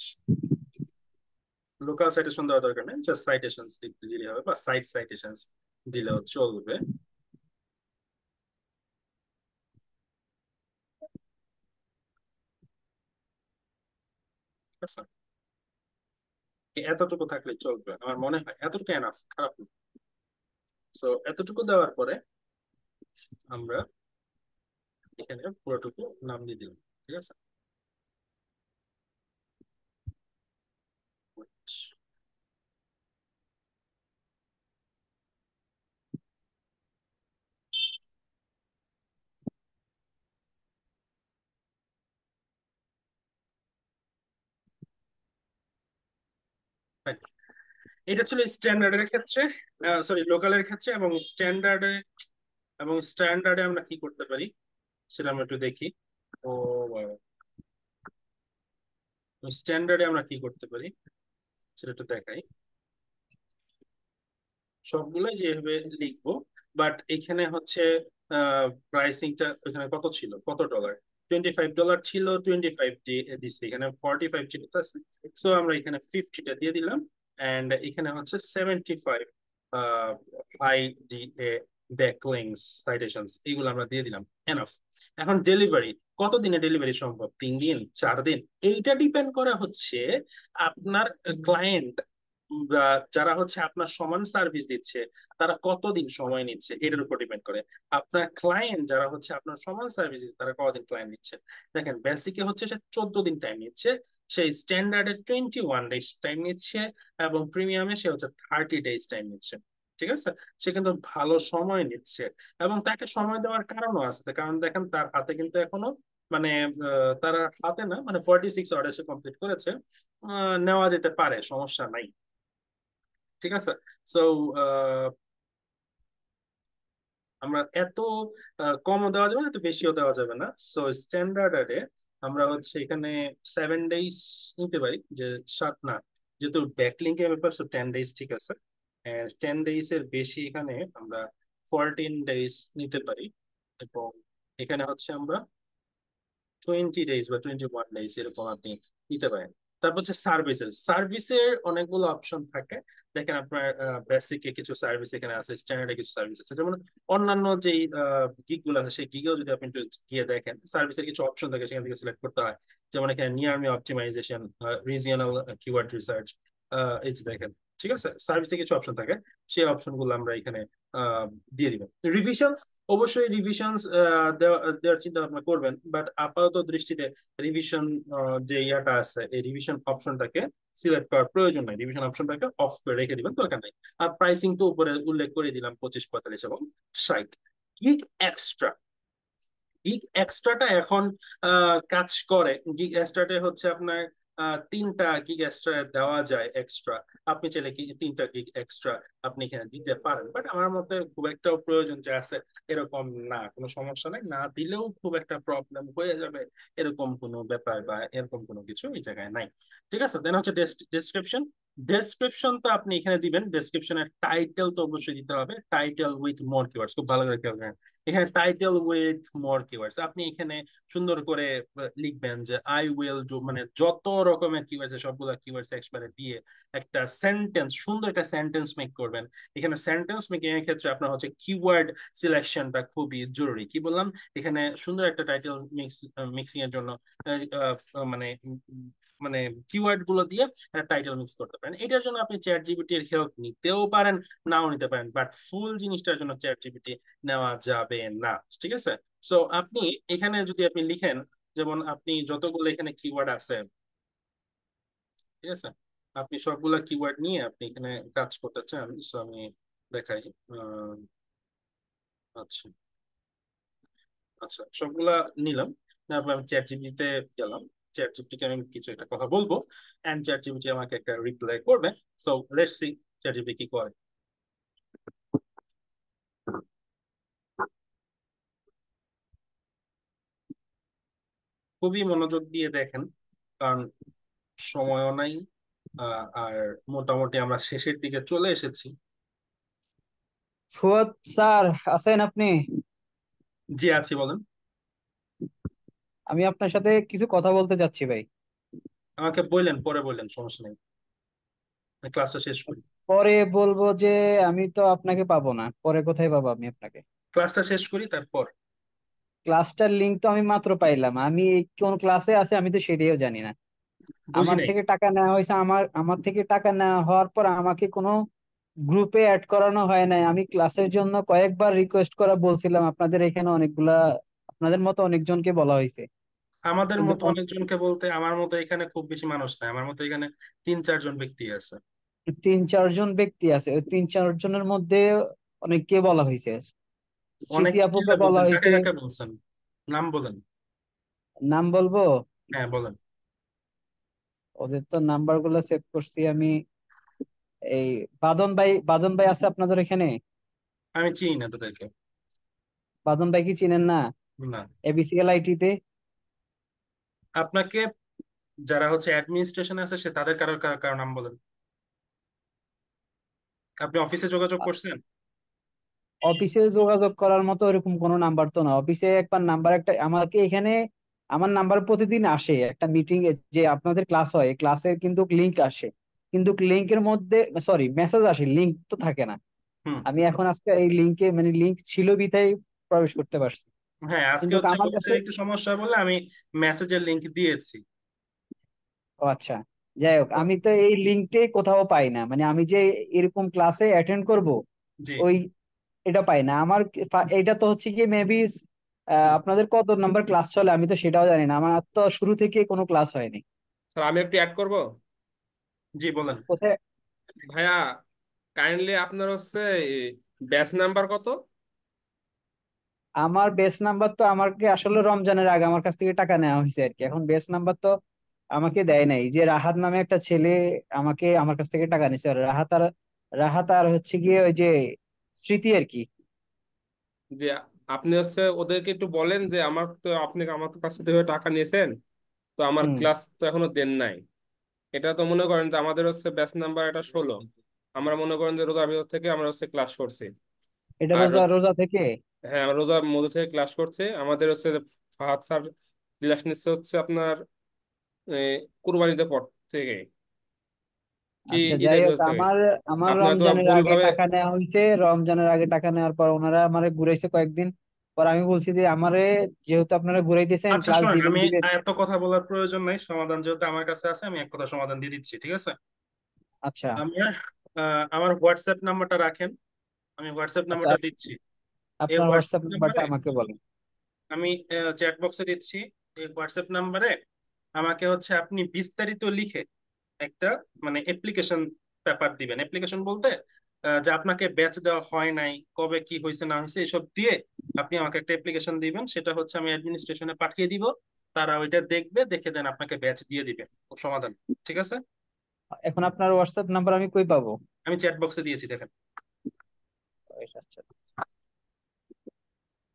Local citation দেওয়ার দরকার নেই, জাস্ট সাইটেশনস দিলে হবে, বা সাইট সাইটেশনস দিলেও চলবে। ঠিক আছে, এতটুকু থাকলে চলবে আমার মনে হয়, এতটুকু এনাফ, খারাপ না। সো এতটুকু দেওয়ার পরে আমরা এখানে পুরোটুকু নাম দিয়ে দিলাম। ঠিক আছে, এটা ছিল স্ট্যান্ডার্ডের ক্ষেত্রে, সরি লোকালের ক্ষেত্রে। এবং স্ট্যান্ডার্ডে আমরা কি করতে পারি সেটা আমরা একটু দেখি। ও, স্ট্যান্ডার্ডে আমরা কি করতে পারি সেটা একটু দেখাই। সবগুলোই যেভাবে লিখবো, বাট এখানে হচ্ছে প্রাইসিংটা এখানে কত ছিল, কত ডলার, $25 ছিল, 25 দিচ্ছে, এখানে 45 ছিল। সো আমরা এখানে 50টা দিয়ে দিলাম। এন্ড এখানে হচ্ছে 75 high D A backlinks citations, এগুলো আমরা দিয়ে দিলাম। এনাফ। এখন ডেলিভারি, কত দিনে ডেলিভারি সম্ভব, 3 দিন, 4 দিন, এইটা ডিপেন্ড করা হচ্ছে আপনার ক্লায়েন্ট বা যারা হচ্ছে আপনার সমান সার্ভিস দিচ্ছে তারা কতদিন সময় নিচ্ছে, এটার উপর ডিপেন্ড করে। আপনার ক্লায়েন্ট যারা হচ্ছে আপনার সমান সার্ভিস দিচ্ছে তারা কতদিন ক্লায়েন্ট নিচ্ছে। দেখেন, বেসিকে হচ্ছে সে 14 দিন টাইম নিচ্ছে, সেই স্ট্যান্ডার্ডে 21 ডেজ টাইম নিচ্ছে, এবং প্রিমিয়ামে সে হচ্ছে 30 ডেজ টাইম নিচ্ছে। ঠিক আছে, সে কিন্তু ভালো সময় নিচ্ছে, এবং তাকে সময় দেওয়ার কারণও আছে, কারণ দেখেন তার হাতে কিন্তু এখনো মানে তার হাতে না, মানে 46 অর্ডার সে কমপ্লিট করেছে। নেওয়া যেতে পারে, সমস্যা নাই। ঠিক আছে। সো আমরা এত কমও দেওয়া যাবে না, এত বেশিও দেওয়া যাবে না। সো স্ট্যান্ডার্ডে আমরা হচ্ছে এখানে 7 ডেজ নিতে পারি, যে 7 না, যেহেতু ব্যাকলিংকের ব্যাপার, সো 10 ডেজ ঠিক আছে। 10 ডেজ এর বেশি এখানে আমরা 14 ডেজ নিতে পারি, এবং এখানে হচ্ছে আমরা 20 ডেজ বা 21 ডেজ এরকম আপনি নিতে পারেন। তারপর হচ্ছে সার্ভিসের অনেকগুলো অপশন থাকে। দেখেন আপনার বেসিকে কিছু সার্ভিস এখানে আছে, স্ট্যান্ডার্ডে কিছু সার্ভিস আছে, যেমন অন্যান্য যেই গিগ গুলো আছে সেই গিগেও যদি আপনি একটু গিয়ে দেখেন, সার্ভিসের কিছু অপশন থাকে, সেখান থেকে সিলেক্ট করতে হয়। যেমন এখানে near me optimisation, regional keyword research, এই যে দেখেন, ঠিক আছে, সার্ভিসে কিছু অপশন থাকে, সেই অপশন গুলো আমরা এখানে আহ, দিয়ে দিবেন। রিভিশনস, অবশ্যই রিভিশনস দেওয়ার চিন্তা ভাবনা করবেন, বাট আপাতত দৃষ্টিতে রিভিশন যে ইয়াটা আছে, এই রিভিশন অপশনটাকে সিলেক্ট করার প্রয়োজন নাই, রিভিশন অপশনটাকে অফ করে রেখে দিবেন, দরকার নাই। আর প্রাইসিং তো উপরে উল্লেখ করে দিলাম, 25, 45 এবং 60। গিগ এক্সট্রা, গিগ এক্সট্রাটা এখন কাজ করে। গিগ এক্সট্রাতে হচ্ছে আপনার 3টা গিগ এক্সট্রা দেওয়া যায় এক্সট্রা। আপনি চাইলে কি 3টা গিগ এক্সট্রা আপনি এখানে দিতে পারেন, বাট আমার মতে খুব একটা প্রয়োজন যে আছে এরকম না, কোনো সমস্যা নেই, না দিলেও খুব একটা প্রবলেম হয়ে যাবে এরকম কোনো ব্যাপার বা এরকম কোনো কিছু এই জায়গায় নাই। ঠিক আছে, দেন হচ্ছে ডেসক্রিপশন। ডেসক্রিপশন তো আপনি এখানে দিবেন, ডেসক্রিপশনের টাইটেল তো অবশ্যই দিতে হবে, টাইটেল উইথ মোর কিওয়ার্ডস, খুব ভালো করে খেয়াল রাখবেন। এখানে টাইটেল উইথ মোর কিওয়ার্ডস আপনি এখানে সুন্দর করে লিখবেন যে আই উইল ডু, মানে যত রকমের কিওয়ার্ডস সবগুলো কিওয়ার্ডস একবারে দিয়ে একটা সেন্টেন্স, সুন্দর একটা সেন্টেন্স মেক করবেন। এখানে সেন্টেন্স মেকিং এর ক্ষেত্রে আপনার হচ্ছে কিওয়ার্ড সিলেকশনটা খুবই জরুরি। কি বললাম, এখানে সুন্দর একটা টাইটেল মিক্সিং এর জন্য মানে মানে কিওয়ার্ড গুলো দিয়ে একটা টাইটেল মিক্স করতে পারেন। এটার জন্য আপনি চ্যাট জিপিটি এর হেল্প নিতেও পারেন, নাও নিতে পারেন, বাট ফুল জিনিসটার জন্য চ্যাট জিপিটি নেওয়া যাবে না। ঠিক আছে। সো আপনি এখানে যদি আপনি লিখেন, যেমন আপনি যতগুলো এখানে কিওয়ার্ড আছে, ঠিক আছে, আপনি সবগুলা কিওয়ার্ড নিয়ে আপনি এখানে কাজ করতে চান, সো আমি দেখাই। আহ, আচ্ছা, আচ্ছা, সবগুলা নিলাম, তারপর আমি চ্যাট জিপিটিতে গেলাম। চ্যাট জিপিটিকে আমি কিছু একটা কথা বলবো, এন্ড চ্যাট জিপিটি আমাকে একটা রিপ্লাই করবে। So let's see chat GPT কি করে। খুবই মনোযোগ দিয়ে দেখেন, কারণ সময়ও নাই, আর মোটামুটি আমরা শেষের দিকে চলে এসেছি। ফুয়াদ স্যার, আছেন আপনি? জি আছি, বলেন। আমি আপনার সাথে কিছু কথা বলতে চাচ্ছি ভাই। আমাকে বললেন, পরে বললেন, সমস্যা নেই, ক্লাসটা শেষ করি। পরে বলবো যে আমি তো আপনাকে পাবো না, পরে কোথায় পাবো আমি আপনাকে? ক্লাসটা শেষ করি তারপর। ক্লাসটার লিঙ্ক তো আমি মাত্র পাইলাম, আমি কোন ক্লাসে আছে আমি তো সেটাও জানি না। বুঝি আমার নাই। থেকে টাকা নেওয়া হয়েছে, আমার আমার থেকে টাকা নেওয়া হওয়ার পর আমাকে কোনো গ্রুপে অ্যাড করানো হয় নাই। আমি ক্লাসের জন্য কয়েকবার রিকোয়েস্ট করা বলছিলাম, আপনাদের এখানে অনেকগুলা, আপনাদের মতো অনেকজনকে বলা হয়েছে, আমাদের কিন্তু মতো অনেকজনকে বলতে, আমার মতো এখানে খুব বেশি মানুষ নাই, আমার মতো এখানে 3, 4 জন ব্যক্তি আছে। 3, 4 জন ব্যক্তি আছে, ওই 3, 4 জনের মধ্যে অনেককে বলা হয়েছে। অনেক স্মৃতি আপুকে কিলা বলা বলছেন, কাকে হয়েছে। কাকে বলছেন, নাম বলেন। নাম বলবো? হ্যাঁ বলেন। ওদের তো নাম্বার গুলো সেভ করছি আমি। এই বাদন ভাই আছে আপনাদের এখানে? আমি চিনি না তোদেরকে। বাদন ভাই কি চিনেন না? না। এবিসিএল আইটি তে। আপনাকে যারা হচ্ছে অ্যাডমিনিস্ট্রেশনে আছে, সে তাদের কারো কারো কারো নাম বলেন। আপনি অফিসে যোগাযোগ করছেন? অফিসে যোগাযোগ করার মতো এরকম কোনো নাম্বার তো না। অফিসে একবার নাম্বার একটা আমাকে এখানে, আমার নাম্বার প্রতিদিন আসে একটা মিটিং এ, যে আপনাদের ক্লাস হয়, ক্লাসের কিন্তু লিংক আসে, কিন্তু লিংকের মধ্যে, সরি, মেসেজ আসে, লিংক তো থাকে না। হুম। আমি এখন আজকে এই লিংকে, মানে লিংক ছিল বিধায় প্রবেশ করতে পারছি, হ্যাঁ, আজকে কিন্তু হচ্ছে আমার কাছে। ওয়েবসাইটে একটু সমস্যা বলে আমি মেসেজের লিংক দিয়েছি। ও আচ্ছা, যাই হোক, আমি তো এই লিঙ্কটাই কোথাও পাই না, মানে আমি যে এরকম ক্লাসে অ্যাটেন্ড করব, জি। ওই এটা পাই না আমার। এটা তো হচ্ছে কি মেবি আপনাদের কত নাম্বার ক্লাস চলে আমি তো সেটাও জানি না, আমার তো শুরু থেকে কোনো ক্লাস হয়নি। স্যার আমি একটু অ্যাড করব। জি বলেন। কোথায়? ভাইয়া, কাইন্ডলি আপনার হচ্ছে ব্যাচ নাম্বার কত? আমার বেস নাম্বার তো আমাকে আসলে রমজানের আগে আমার কাছ থেকে টাকা নেওয়া হয়েছে আর কি। এখন বেস নাম্বার তো আমাকে দেয় নাই। যে রাহাত নামে একটা ছেলে আমাকে আমার কাছ থেকে টাকা নিছে। আর রাহাত আর হচ্ছে গিয়ে ওই যে স্মৃতি আর কি। যে আপনি হচ্ছে ওদেরকে একটু বলেন যে আমার তো, আপনি আমার কাছ থেকে টাকা নিয়েছেন, তো আমার হুম। ক্লাস তো এখনো দেন নাই। এটা তো মনে করেন যে আমাদের হচ্ছে ব্যাচ নাম্বার এটা 16। আমরা মনে করেন যে রোজার ভিতর থেকে আমরা হচ্ছে ক্লাস করছি। এটা আর রোজা রোজা থেকে? হ্যাঁ, আমরা রোজার মধ্যে থেকে ক্লাস করছি। আমাদের হচ্ছে ফাহাদ স্যার ক্লাস নিচ্ছে হচ্ছে আপনার কুরবানিতে পর থেকে, কি আচ্ছা, যাই ঈদের হোক, ভিতর থেকে। আমার আমার আপনার তো রমজানের আগে ভুলভাবে, টাকা নেওয়া হয়েছে। রমজানের আগে টাকা নেওয়ার পর ওনারা আমারে ঘুরাইছে কয়েকদিন। পর আমি বলছি যে আমারে যেহেতু আপনারা ঘুরাইতেছেন, আচ্ছা ক্লাস শোনেন, দিবেন আমি দিবেন। এত কথা বলার প্রয়োজন নাই, সমাধান যেহেতু আমার কাছে আছে আমি এক কথা সমাধান দিয়ে দিচ্ছি, ঠিক আছে? আচ্ছা। আমার আমার হোয়াটসঅ্যাপ নাম্বারটা রাখেন, আমি হোয়াটসঅ্যাপ আচ্ছা, নাম্বারটা দিচ্ছি। এই আপনার হোয়াটসঅ্যাপ হোয়াটসঅ্যাপ নাম্বারটা নাম্বারে আমাকে বলেন। আমি চ্যাট বক্সে দিচ্ছি। এই হোয়াটসঅ্যাপ নাম্বারে আমাকে হচ্ছে আপনি বিস্তারিত লিখে একটা মানে অ্যাপ্লিকেশন পেপার দিবেন। অ্যাপ্লিকেশন বলতে যে আপনাকে ব্যাচ দেওয়া হয় নাই, কবে কি হয়েছে না হয়েছে এসব দিয়ে আপনি আমাকে একটা অ্যাপ্লিকেশন দিবেন। সেটা হচ্ছে আমি অ্যাডমিনিস্ট্রেশনে পাঠিয়ে দিব, তারা ওইটা দেখবে, দেখে দেন আপনাকে ব্যাচ দিয়ে দিবে। খুব সমাধান, ঠিক আছে? এখন আপনার হোয়াটসঅ্যাপ নাম্বার আমি কই পাবো? আমি চ্যাট বক্সে দিয়েছি, দেখেন। আচ্ছা।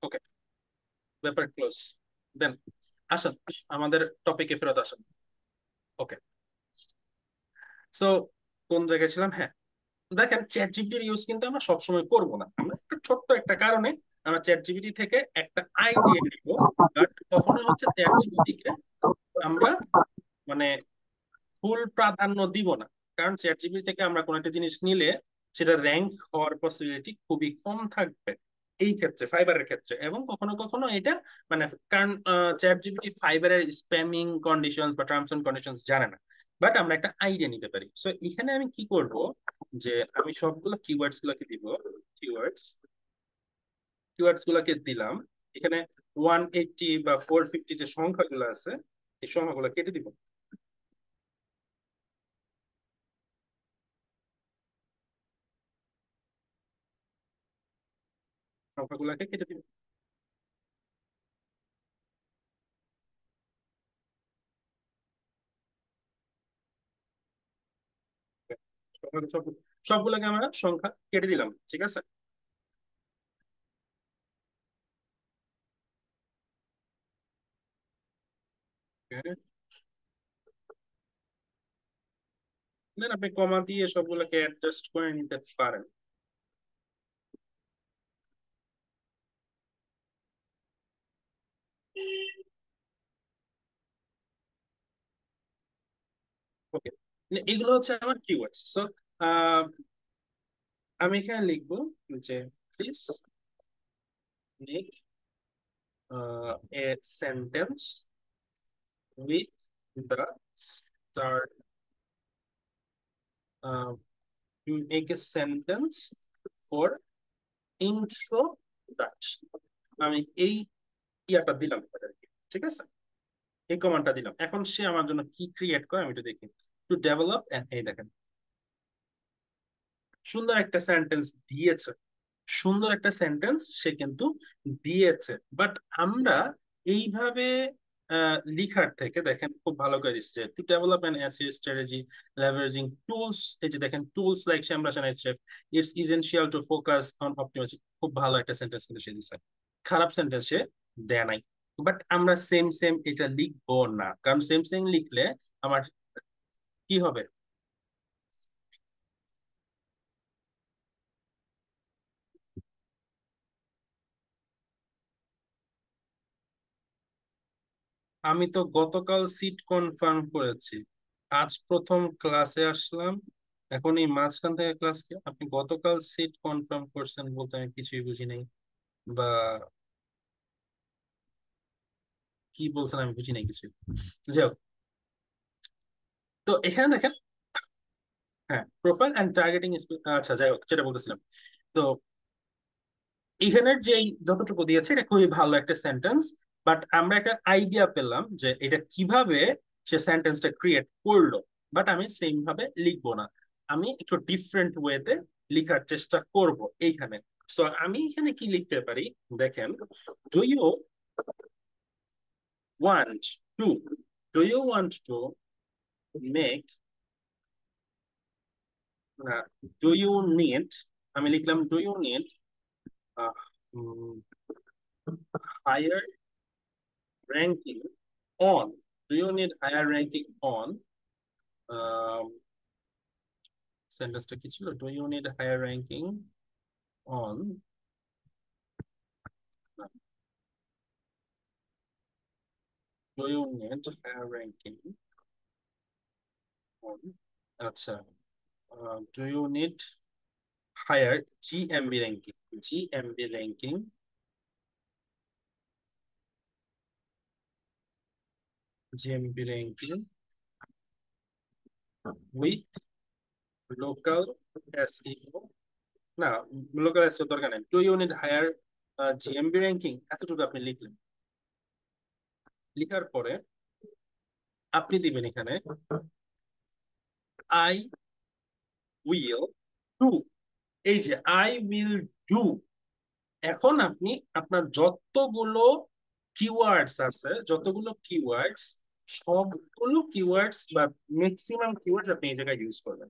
ওকে, ব্যাপার ক্লোজ। দেন আসেন আমাদের টপিকে ফেরত আসেন। ওকে, সো কোন জায়গায় ছিলাম? হ্যাঁ, দেখেন চ্যাট জিপিটির ইউজ কিন্তু আমরা সবসময় করব না। আমরা একটা ছোট্ট একটা কারণে আমরা চ্যাট জিপিটি থেকে একটা আইডিয়া নিব, বাট কখনো হচ্ছে চ্যাট জিপিটিকে আমরা মানে ফুল প্রাধান্য দিব না। কারণ চ্যাট জিপিটি থেকে আমরা কোনো একটা জিনিস নিলে সেটা র্যাঙ্ক হওয়ার পসিবিলিটি খুবই কম থাকবে এই ক্ষেত্রে, ফাইবারের ক্ষেত্রে। এবং কখনো কখনো এটা মানে, কারণ চ্যাট জিপিটি ফাইবারের স্প্যামিং কন্ডিশনস বা টার্মস এন্ড কন্ডিশনস জানে না, বাট আমরা একটা আইডিয়া নিতে পারি। সো এখানে আমি কি করব, যে আমি সবগুলো কিওয়ার্ডস গুলোকে দিব। কিওয়ার্ডস কিওয়ার্ডস গুলোকে দিলাম। এখানে 180 বা 450 যে সংখ্যাগুলো আছে, এই সংখ্যাগুলো কেটে দিব। সংখ্যাগুলোকে কেটে দিব। সব সবগুলোকে আমরা সংখ্যা কেটে দিলাম, ঠিক আছে? দেন আপনি কমা দিয়ে সবগুলোকে অ্যাডজাস্ট করে নিতে পারেন। ওকে, এগুলো হচ্ছে আমার কিওয়ার্ডস। সো আমি এখানে লিখবো যে please make a sentence with the start, make a sentence for introduction. আমি এই ইয়াটা দিলাম তাদেরকে, ঠিক আছে? এই কমান্ডটা দিলাম। এখন সে আমার জন্য কি ক্রিয়েট করে আমি একটু দেখি। টু ডেভেলপ, এই দেখেন সুন্দর একটা সেন্টেন্স দিয়েছে। সুন্দর একটা সেন্টেন্স সে কিন্তু দিয়েছে, বাট আমরা এইভাবে লিখার থেকে দেখেন খুব ভালো করে দিচ্ছে। To develop an SEO strategy leveraging tools, এই যে দেখেন tools like Semrush and Ahrefs, it's essential to focus on optimisation. খুব ভালো একটা সেন্টেন্স কিন্তু সে দিচ্ছে, খারাপ সেন্টেন্স সে দেয় নাই। বাট আমরা সেম সেম এটা লিখবো না, কারণ সেম সেম লিখলে আমার কি হবে? আমি তো গতকাল সিট কনফার্ম করেছি, আজ প্রথম ক্লাসে আসলাম, এখন এই মাঝখান থেকে ক্লাস কি? আপনি গতকাল সিট কনফার্ম করছেন বলতে আমি কিছুই বুঝি নাই, বা কি বলছেন আমি বুঝি নাই কিছু। যাই হোক, তো এখানে দেখেন, হ্যাঁ প্রোফাইল অ্যান্ড টার্গেটিং। আচ্ছা যাই হোক, যেটা বলতেছিলাম, তো এখানের যে যতটুকু দিয়েছে এটা খুবই ভালো একটা সেন্টেন্স, বাট আমরা একটা আইডিয়া পেলাম যে এটা কিভাবে সে সেন্টেন্সটা ক্রিয়েট করলো। বাট আমি সেম ভাবে লিখবো না, আমি একটু ডিফারেন্ট ওয়েতে লিখার চেষ্টা করব এইখানে। সো আমি এখানে কি লিখতে পারি দেখেন, do you want to do you want to make, না, ডু ইউ নিড, আমি লিখলাম do you need higher ranking on, do you need higher ranking on সেন্টেন্সটা কি ছিল, do you need higher ranking on, do you need higher ranking on, আচ্ছা, do you need higher GMB ranking, GMB ranking, GMB ranking with local SEO, না, local SEO দরকার নেই, do you need higher GMB ranking, এতটুকু আপনি লিখলেন। লিখার পরে আপনি দিবেন এখানে আই উইল ডু, এই যে আই উইল ডু, এখন আপনি আপনার যতগুলো কিওয়ার্ডস আছে, যতগুলো কিওয়ার্ডস, সবগুলো কিওয়ার্ডস বা ম্যাক্সিমাম কিওয়ার্ডস আপনি এই জায়গায় ইউজ করবেন।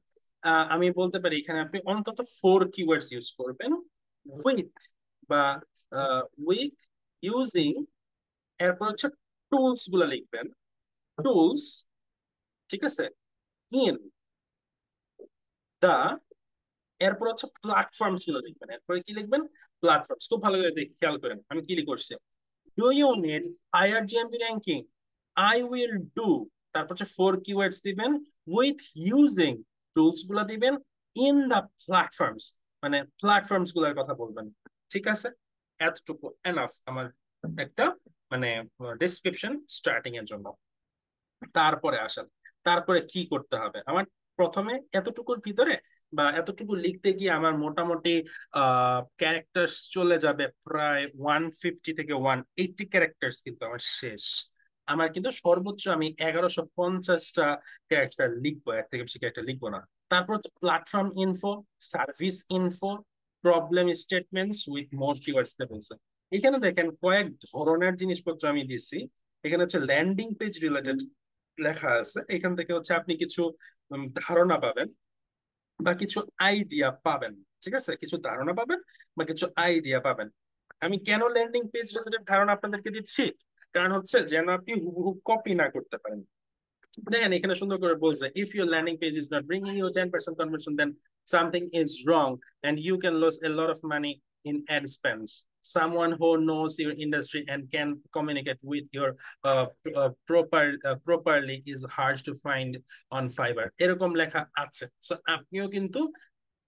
আমি বলতে পারি এখানে আপনি অন্তত 4 কিওয়ার্ডস ইউজ করবেন, উইথ বা উইথ ইউজিং, এরপর হচ্ছে টুলস গুলা লিখবেন, টুলস, ঠিক আছে, ইন দা, এরপর হচ্ছে প্ল্যাটফর্মস গুলো লিখবেন, এরপরে কি লিখবেন, প্ল্যাটফর্মস। খুব ভালো করে খেয়াল করেন আমি কি করছি, do you need higher GMP ranking, I will do, তারপর হচ্ছে 4 কিওয়ার্ডস দিবেন, উইথ ইউজিং, টুলস গুলা দিবেন, ইন দা প্ল্যাটফর্মস, মানে প্ল্যাটফর্মস গুলার কথা বলবেন। ঠিক আছে, এতটুকু এনাফ আমার একটা মানে ডেসক্রিপশন স্টার্টিং এর জন্য। তারপরে আসেন, তারপরে কি করতে হবে আমার, প্রথমে এতটুকুর ভিতরে বা এতটুকু লিখতে গিয়ে আমার মোটামুটি ক্যারেক্টার্স চলে যাবে প্রায় 150 থেকে 180 ক্যারেক্টার্স, কিন্তু আমার শেষ। আমার কিন্তু সর্বোচ্চ আমি 1150টা ক্যারেক্টার লিখবো, এর থেকে বেশি ক্যারেক্টার লিখবো না। তারপর platform info, service info, problem statements with more keywords বলছে। এখানে দেখেন কয়েক ধরনের জিনিসপত্র আমি দিছি। এখানে হচ্ছে ল্যান্ডিং পেজ রিলেটেড লেখা আছে, এখান থেকে হচ্ছে আপনি কিছু ধারণা পাবেন বা কিছু আইডিয়া পাবেন। ঠিক আছে, কিছু ধারণা পাবেন বা কিছু আইডিয়া পাবেন। আমি কেন ল্যান্ডিং পেজ রিলেটেড ধারণা আপনাদেরকে দিচ্ছি, কারণ হচ্ছে যেন আপনি হুবহু কপি না করতে পারেন। দেখেন এখানে সুন্দর করে বলছে, if your landing page is not bringing you 10% conversion, then something is wrong and you can lose a lot of money in ad spends. Someone who knows your industry and can communicate with your properly is hard to find on Fiverr. এরকম লেখা আছে। So আপনিও কিন্তু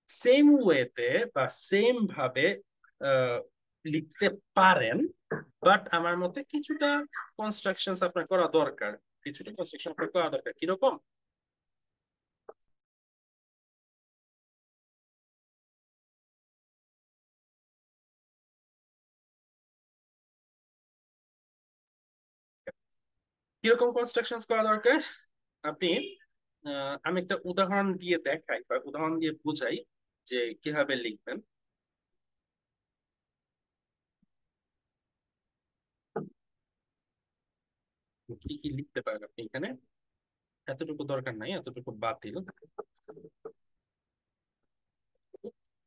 same ওয়েতে বা same ভাবে লিখতে পারেন, বাট আমার মতে কিছুটা কনস্ট্রাকশন আপনার করা দরকার, কিছুটা কনস্ট্রাকশন করা দরকার। কিরকম, কিরকম কনস্ট্রাকশন করা দরকার, আপনি আমি একটা উদাহরণ দিয়ে দেখাই বা উদাহরণ দিয়ে বুঝাই যে কিভাবে লিখবেন। কি কি লিখতে পারেন আপনি এখানে, এতটুকু দরকার নাই, এতটুকু বাতিল।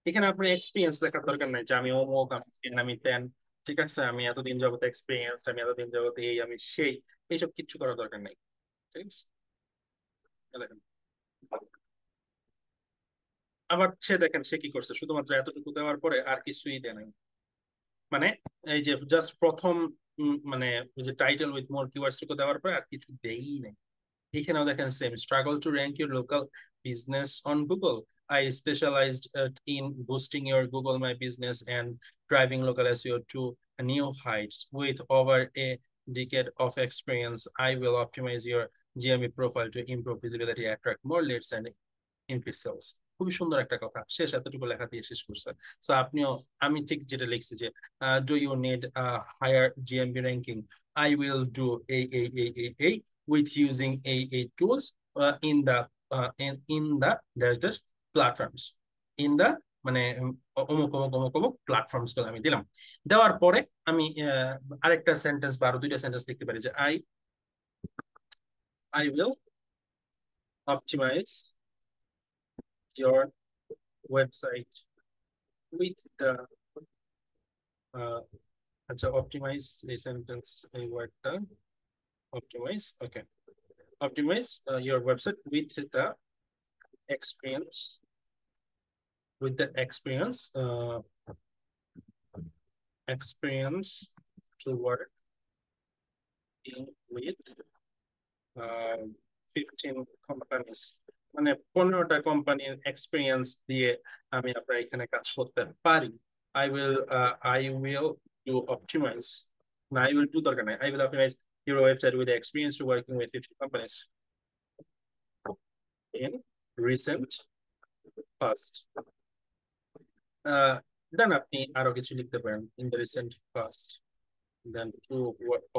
এখানে আপনার এক্সপিরিয়েন্স লেখার দরকার নাই যে আমি অমুক, আমি তেন, ঠিক আছে, আমি এতদিন যাবত এক্সপিরিয়েন্স, আমি এতদিন যাবত এই, আমি সেই, এইসব কিচ্ছু করার দরকার নাই। ঠিক আছে, দেখেন আবার সে, দেখেন সে কি করছে, শুধুমাত্র এতটুকু দেওয়ার পরে আর কিছুই দেয় নাই। মানে এই যে জাস্ট প্রথম মানে ওই যে টাইটেল উইথ মোর কিওয়ার্ডস টুকু দেওয়ার পরে আর কিছু দেই নাই। এখানেও দেখেন same, struggle two rank your local business on Google, I specialized in boosting your Google My Business and driving local SEO to new heights. With over a decade of experience, I will optimize your GME profile to improve visibility, attract more leads, and increase sales. খুবই সুন্দর একটা কথা, শেষ এতটুকু লেখা দিয়ে শেষ করছে। সো আপনিও, আমি ঠিক যেটা লিখছি যে do you need higher GMB ranking, I will do a with using a tools in the in the platforms, in the মানে অমুক অমুক অমুক অমুক প্ল্যাটফর্মস গুলো আমি দিলাম। দেওয়ার পরে আমি আরেকটা সেন্টেন্স বা আরো দুইটা সেন্টেন্স লিখতে পারি যে I will optimise your website with the আচ্ছা অপটিমাইজ এই সেন্টেন্স এই ওয়ার্ডটা optimise okay optimize your website experience with the experience to work in with 15 companies, মানে 15টা কোম্পানির এক্সপিরিয়েন্স দিয়ে আমি আপনার এখানে কাজ করতে পারি। I will do optimize, না I will do দরকার নাই, I will optimize your website with the experience to working with 50 companies in recent past. দেন আপনি আরো কিছু লিখতে পারেন in the recent past, then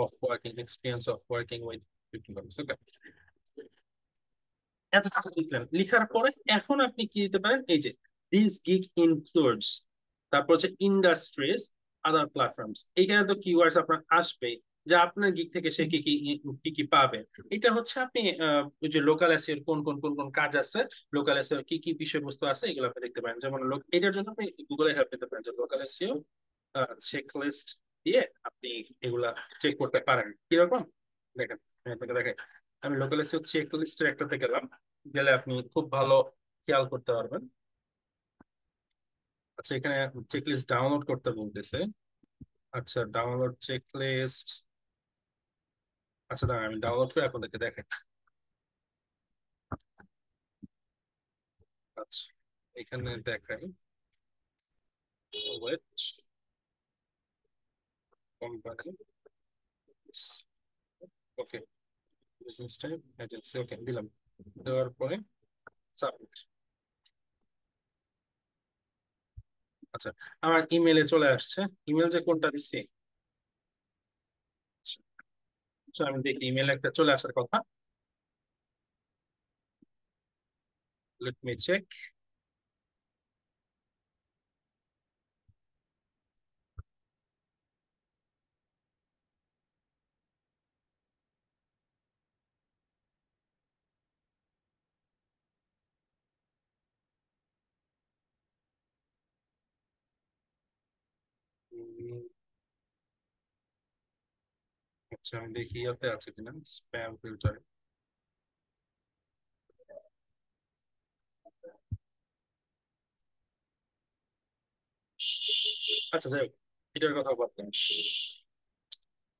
of working experience of working with 50 companies. Okay, এতটুকু লিখলেন। লিখার পরে এখন আপনি কি দিতে পারেন, এই যে দিস গিগ ইনক্লুডস, তারপর হচ্ছে ইন্ডাস্ট্রিজ, আদার প্ল্যাটফর্মস। এখানে তো কিওয়ার্ডস আপনার আসবে যে আপনার গিগ থেকে সে কি কি কি কি পাবে। এটা হচ্ছে আপনি ওই যে লোকাল এসইও কোন কোন কোন কোন কাজ আছে, লোকাল এসইও কি কি বিষয়বস্তু আছে এগুলো আপনি দেখতে পারেন। যেমন এটার জন্য আপনি গুগলে হেল্প পেতে পারেন যে লোকাল এসইও চেক লিস্ট দিয়ে আপনি এগুলা চেক করতে পারেন। কিরকম দেখেন, আমি আপনাকে দেখাই। আমি লোকাল এসইও চেক লিস্টের একটাতে গেলাম, গেলে আপনি খুব ভালো খেয়াল করতে পারবেন। আচ্ছা এখানে চেকলিস্ট ডাউনলোড করতে বলতেছে। আচ্ছা ডাউনলোড চেকলিস্ট, আচ্ছা দাঁড়ান আমি ডাউনলোড করে আপনাদেরকে দেখাই। আচ্ছা এখানে দেখাই wait company okay business type agency okay দিলাম, দেওয়ার পরে সাবমিট। আচ্ছা আমার ইমেলে চলে আসছে, ইমেল যে কোনটা দিচ্ছি আমি দেখি ইমেল একটা চলে আসার কথা। Let me check. আচ্ছা আমি দেখি ইয়াতে আছে কিনা স্প্যাম ফিল্টার। আচ্ছা যাই হোক, এটার কথা বললাম।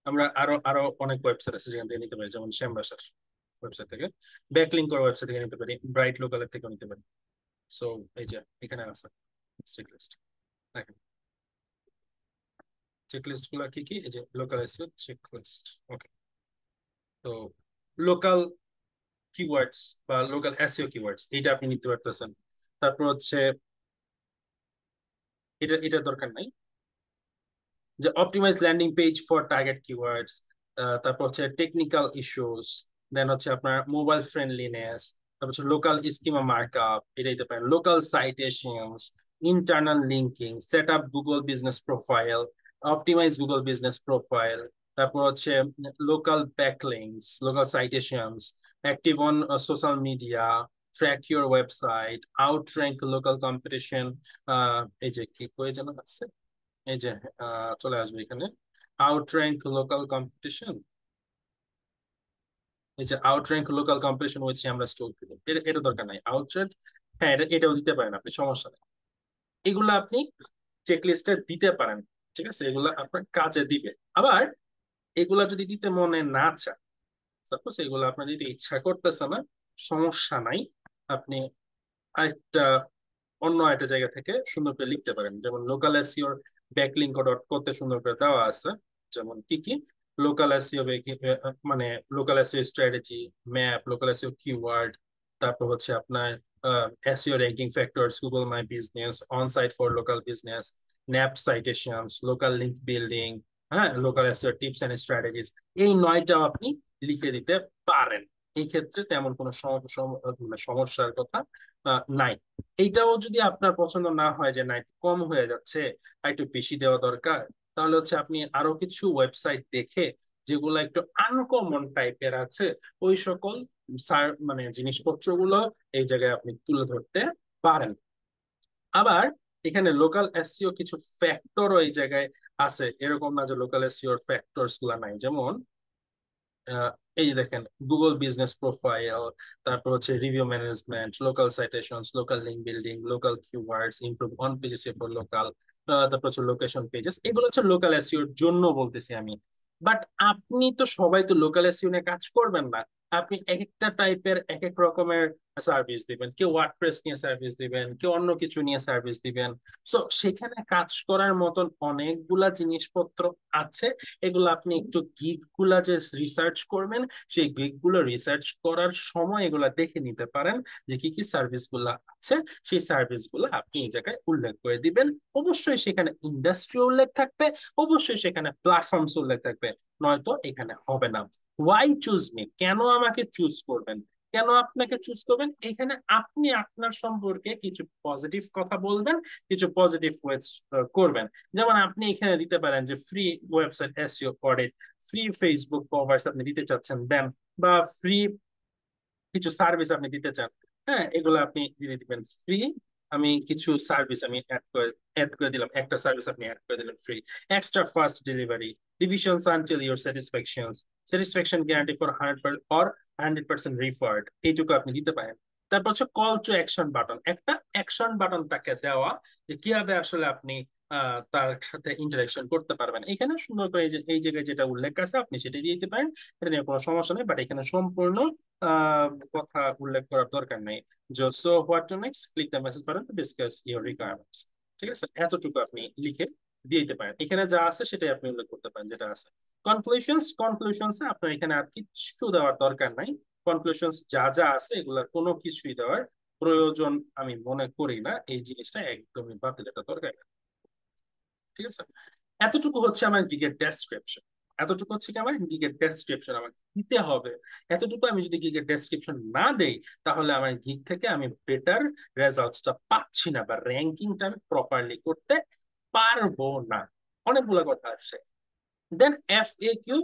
আমরা আরো আরো অনেক ওয়েবসাইট আছে যেখান থেকে নিতে পারি, যেমন শ্যামবাসার ওয়েবসাইট থেকে, ব্যাকলিঙ্ক করা ওয়েবসাইট থেকে নিতে পারি, ব্রাইট লোকালের থেকে নিতে পারি। সো এই যে এখানে আছে চেকলিস্ট, দেখেন চেকলিস্ট গুলা কি কি, এই যে লোকাল এসইও চেকলিস্ট। ওকে, তো লোকাল কিওয়ার্ডস বা লোকাল এসইও কিওয়ার্ডস এটা আপনি নিতে পারতেছেন। তারপর হচ্ছে এটা দরকার নাই যে optimise landing page for target keywords, তারপর হচ্ছে টেকনিক্যাল ইস্যুস, দেন হচ্ছে আপনার মোবাইল ফ্রেন্ডলিনেস, তারপর হচ্ছে লোকাল স্কিমা মার্কআপ এটা দিতে পারেন, local citations, internal linking, set up Google business profile, optimise Google business profile, তারপর হচ্ছে local backlinks, local citations, active on social media, track your website, outrank local competition. এই যে কি প্রয়োজন আছে, এই যে চলে আসবে এখানে আউটর্যাঙ্ক লোকাল কম্পিটিশন, এই যে আউটর্যাঙ্ক লোকাল কম্পিটিশন হচ্ছে আমরা স্টোর দিব, এটা দরকার নাই। আউটর্যাঙ্ক হ্যাঁ এটাও দিতে পারেন আপনি, সমস্যা নেই। এগুলো আপনি চেকলিস্টে দিতে পারেন, ঠিক আছে, এগুলো আপনার কাজে দিবে। আবার এগুলা যদি দিতে মনে না চায়, সাপোজ এগুলো আপনার যদি ইচ্ছা করতেছে না, সমস্যা নাই, আপনি আরেকটা অন্য একটা জায়গা থেকে সুন্দর করে লিখতে পারেন। যেমন লোকাল এসইওর ব্যাকলিঙ্ক ডট করতে সুন্দর করে দেওয়া আছে, যেমন কি কি লোকাল এসইও, মানে local SEO strategy map, local SEO keyword, তারপর হচ্ছে আপনার SEO ranking factors, Google my business, on site for local business, NAP citations, local link building, হ্যাঁ local SEO tips and strategies. এই 9টা আপনি লিখে দিতে পারেন। এই ক্ষেত্রে তেমন কোনো সমস্যার কথা নাই। এইটাও যদি আপনার পছন্দ না হয় যে না একটু কম হয়ে যাচ্ছে আর একটু বেশি দেওয়া দরকার, তাহলে হচ্ছে আপনি আরো কিছু ওয়েবসাইট দেখে যেগুলো একটু আনকমন টাইপের আছে ওই সকল মানে জিনিসপত্রগুলো এই জায়গায় আপনি তুলে ধরতে পারেন। আবার এখানে লোকাল এসইও কিছু ফ্যাক্টরও এই জায়গায় আছে, এরকম না যে লোকাল এসইওর ফ্যাক্টরস গুলা নাই। যেমন আহ, এই যে দেখেন গুগল বিজনেস প্রোফাইল, তারপর হচ্ছে review management, local citations, local link building, local keywords, improve on pages for local, তারপর হচ্ছে লোকেশন পেজেস, এগুলো হচ্ছে লোকাল এসইওর জন্য বলতেছি আমি। বাট আপনি তো সবাই তো লোকাল এসইও নিয়ে কাজ করবেন না। আপনি এক একটা টাইপের এক এক রকমের সার্ভিস দিবেন, কেউ ওয়ার্ডপ্রেস নিয়ে সার্ভিস দিবেন, কেউ অন্য কিছু নিয়ে সার্ভিস দিবেন। সো সেখানে কাজ করার মতন অনেকগুলা জিনিসপত্র আছে। এগুলো আপনি একটু গিগ গুলা যে রিসার্চ করবেন, সেই গিগ গুলো রিসার্চ করার সময় এগুলা দেখে নিতে পারেন যে কি কি সার্ভিস গুলা আছে। সেই সার্ভিস গুলো আপনি এই জায়গায় উল্লেখ করে দিবেন। অবশ্যই সেখানে ইন্ডাস্ট্রি উল্লেখ থাকবে, অবশ্যই সেখানে প্ল্যাটফর্মস উল্লেখ থাকবে, নয়তো এখানে হবে না। ওয়াই চুজ মি, কেন আমাকে চুজ করবেন, কেন আপনাকে চুজ করবেন, এখানে আপনি আপনার সম্পর্কে কিছু পজিটিভ কথা বলবেন, কিছু পজিটিভ ওয়েজ করবেন। যেমন আপনি এখানে দিতে পারেন যে free website SEO audit, free Facebook covers আপনি দিতে চাচ্ছেন দেন, বা ফ্রি কিছু সার্ভিস আপনি দিতে চান, হ্যাঁ এগুলো আপনি দিয়ে দিবেন ফ্রি। আমি কিছু সার্ভিস আমি অ্যাড করে দিলাম, একটা সার্ভিস আপনি অ্যাড করে দিলেন free. Extra fast delivery, divisions until your satisfaction guarantee for 100% refund, এইটুকু আপনি দিতে পারেন। তারপর হচ্ছে কল টু অ্যাকশন বাটন, একটা অ্যাকশন বাটন তাকে দেওয়া যে কিভাবে আসলে আপনি তার সাথে ইন্টারাকশন করতে পারবেন। এখানে সুন্দর করে এই জায়গায় যেটা উল্লেখ আছে আপনি সেটা দিয়ে দিতে পারেন, এটা নিয়ে কোনো সমস্যা নেই। বাট এখানে সম্পূর্ণ কথা উল্লেখ করার দরকার নেই। So what to next, click the message button to discuss your requirements. ঠিক আছে, এতটুকু আপনি লিখে দিয়ে দিতে পারেন। এখানে যা আছে সেটাই আপনি উল্লেখ করতে পারেন যেটা আছে। কনক্লুশনস আপনার এখানে আর কিছু দেওয়ার দরকার নাই। কনক্লুশনস যা যা আছে এগুলা কোনো কিছুই দেওয়ার প্রয়োজন আমি মনে করি না, এই জিনিসটা একদমই বাতিল, এটা দরকার নেই। ঠিক আছে, এতটুকু হচ্ছে আমার গিগের ডেসক্রিপশন। এতটুকু হচ্ছে কি আমার গিগের ডেসক্রিপশন আমাকে দিতে হবে। এতটুকু আমি যদি গিগের ডেসক্রিপশন না দেই, তাহলে আমার গিগ থেকে আমি বেটার রেজাল্টসটা পাচ্ছি না, বা র্যাঙ্কিংটা আমি প্রপারলি করতে পারবো না। অনেকগুলো কথা আসছে। দেন এফএকিউ।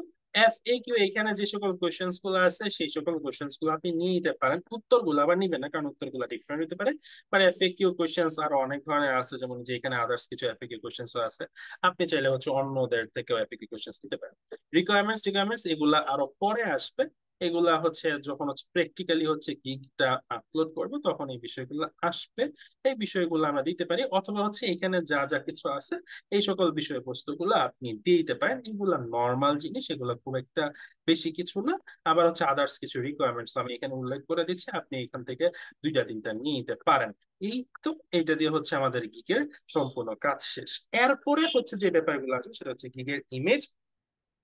এফএকিউ এখানে যে সকল কোশ্চেন্স গুলো আছে সেই সকল কোশ্চেন্স গুলো আপনি নিয়ে নিতে পারেন, উত্তরগুলো আবার নিবেন না, কারণ উত্তরগুলো ডিফারেন্ট হতে পারে। বাট এফএকিউ কোশ্চেন্স আরো অনেক ধরনের আছে, যেমন যে এখানে আদার্স কিছু এফএকিউ কোশ্চেন্স আছে, আপনি চাইলে হচ্ছে অন্যদের থেকেও এফএকিউ কোশ্চেন্স নিতে পারেন। রিকোয়ারমেন্টস এগুলা আরো পরে আসবে। এগুলা হচ্ছে যখন হচ্ছে প্র্যাকটিক্যালি হচ্ছে গিগটা আপলোড করবো তখন এই বিষয়গুলো আসবে। এই বিষয়গুলো আমরা দিতে পারি, অথবা হচ্ছে এখানে যা যা কিছু আছে এই সকল বিষয়বস্তুগুলো আপনি দিয়ে দিতে পারেন। এগুলা নর্মাল জিনিস, এগুলো খুব একটা বেশি কিছু না। আবার হচ্ছে আদার্স কিছু রিকোয়ারমেন্টস আমি এখানে উল্লেখ করে দিচ্ছি, আপনি এখান থেকে দুইটা তিনটা নিয়ে নিতে পারেন। এই তো, এইটা দিয়ে হচ্ছে আমাদের গিগের সম্পূর্ণ কাজ শেষ। এরপরে হচ্ছে যে ব্যাপারগুলো আছে সেটা হচ্ছে গিগের ইমেজ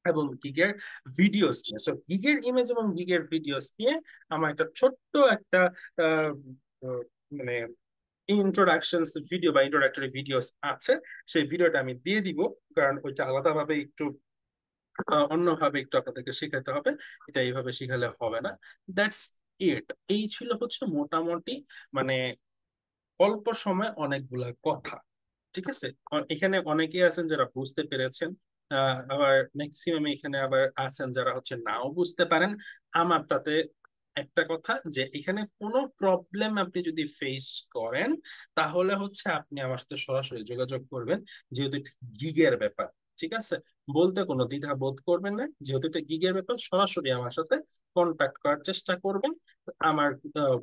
এবং গিগের ভিডিওস নিয়ে। সো গিগের ইমেজ এবং গিগের ভিডিওস নিয়ে আমার একটা ছোট্ট একটা আহ, আহ, মানে ইন্ট্রোডাকশনস ভিডিও বা ইন্ট্রোডাক্টরি ভিডিওস আছে, সেই ভিডিওটা আমি দিয়ে দিব, কারণ ওইটা আলাদাভাবে একটু অন্যভাবে একটু আপনাদেরকে শেখাতে হবে, এটা এইভাবে শিখালে হবে না। That's it. এই ছিল হচ্ছে মোটামুটি মানে অল্প সময় অনেকগুলা কথা। ঠিক আছে, এখানে অনেকেই আছেন যারা বুঝতে পেরেছেন, আবার ম্যাক্সিমাম এখানে আবার আছেন যারা হচ্ছে নাও বুঝতে পারেন। আমার তাতে একটা কথা যে এখানে কোনো প্রবলেম আপনি যদি ফেস করেন, তাহলে হচ্ছে আপনি আমার সাথে সরাসরি যোগাযোগ করবেন, যেহেতু এটা গিগের ব্যাপার। ঠিক আছে, বলতে কোনো দ্বিধা বোধ করবেন না, যেহেতু এটা গিগের ব্যাপার সরাসরি আমার সাথে কন্ট্যাক্ট করার চেষ্টা করবেন। আমার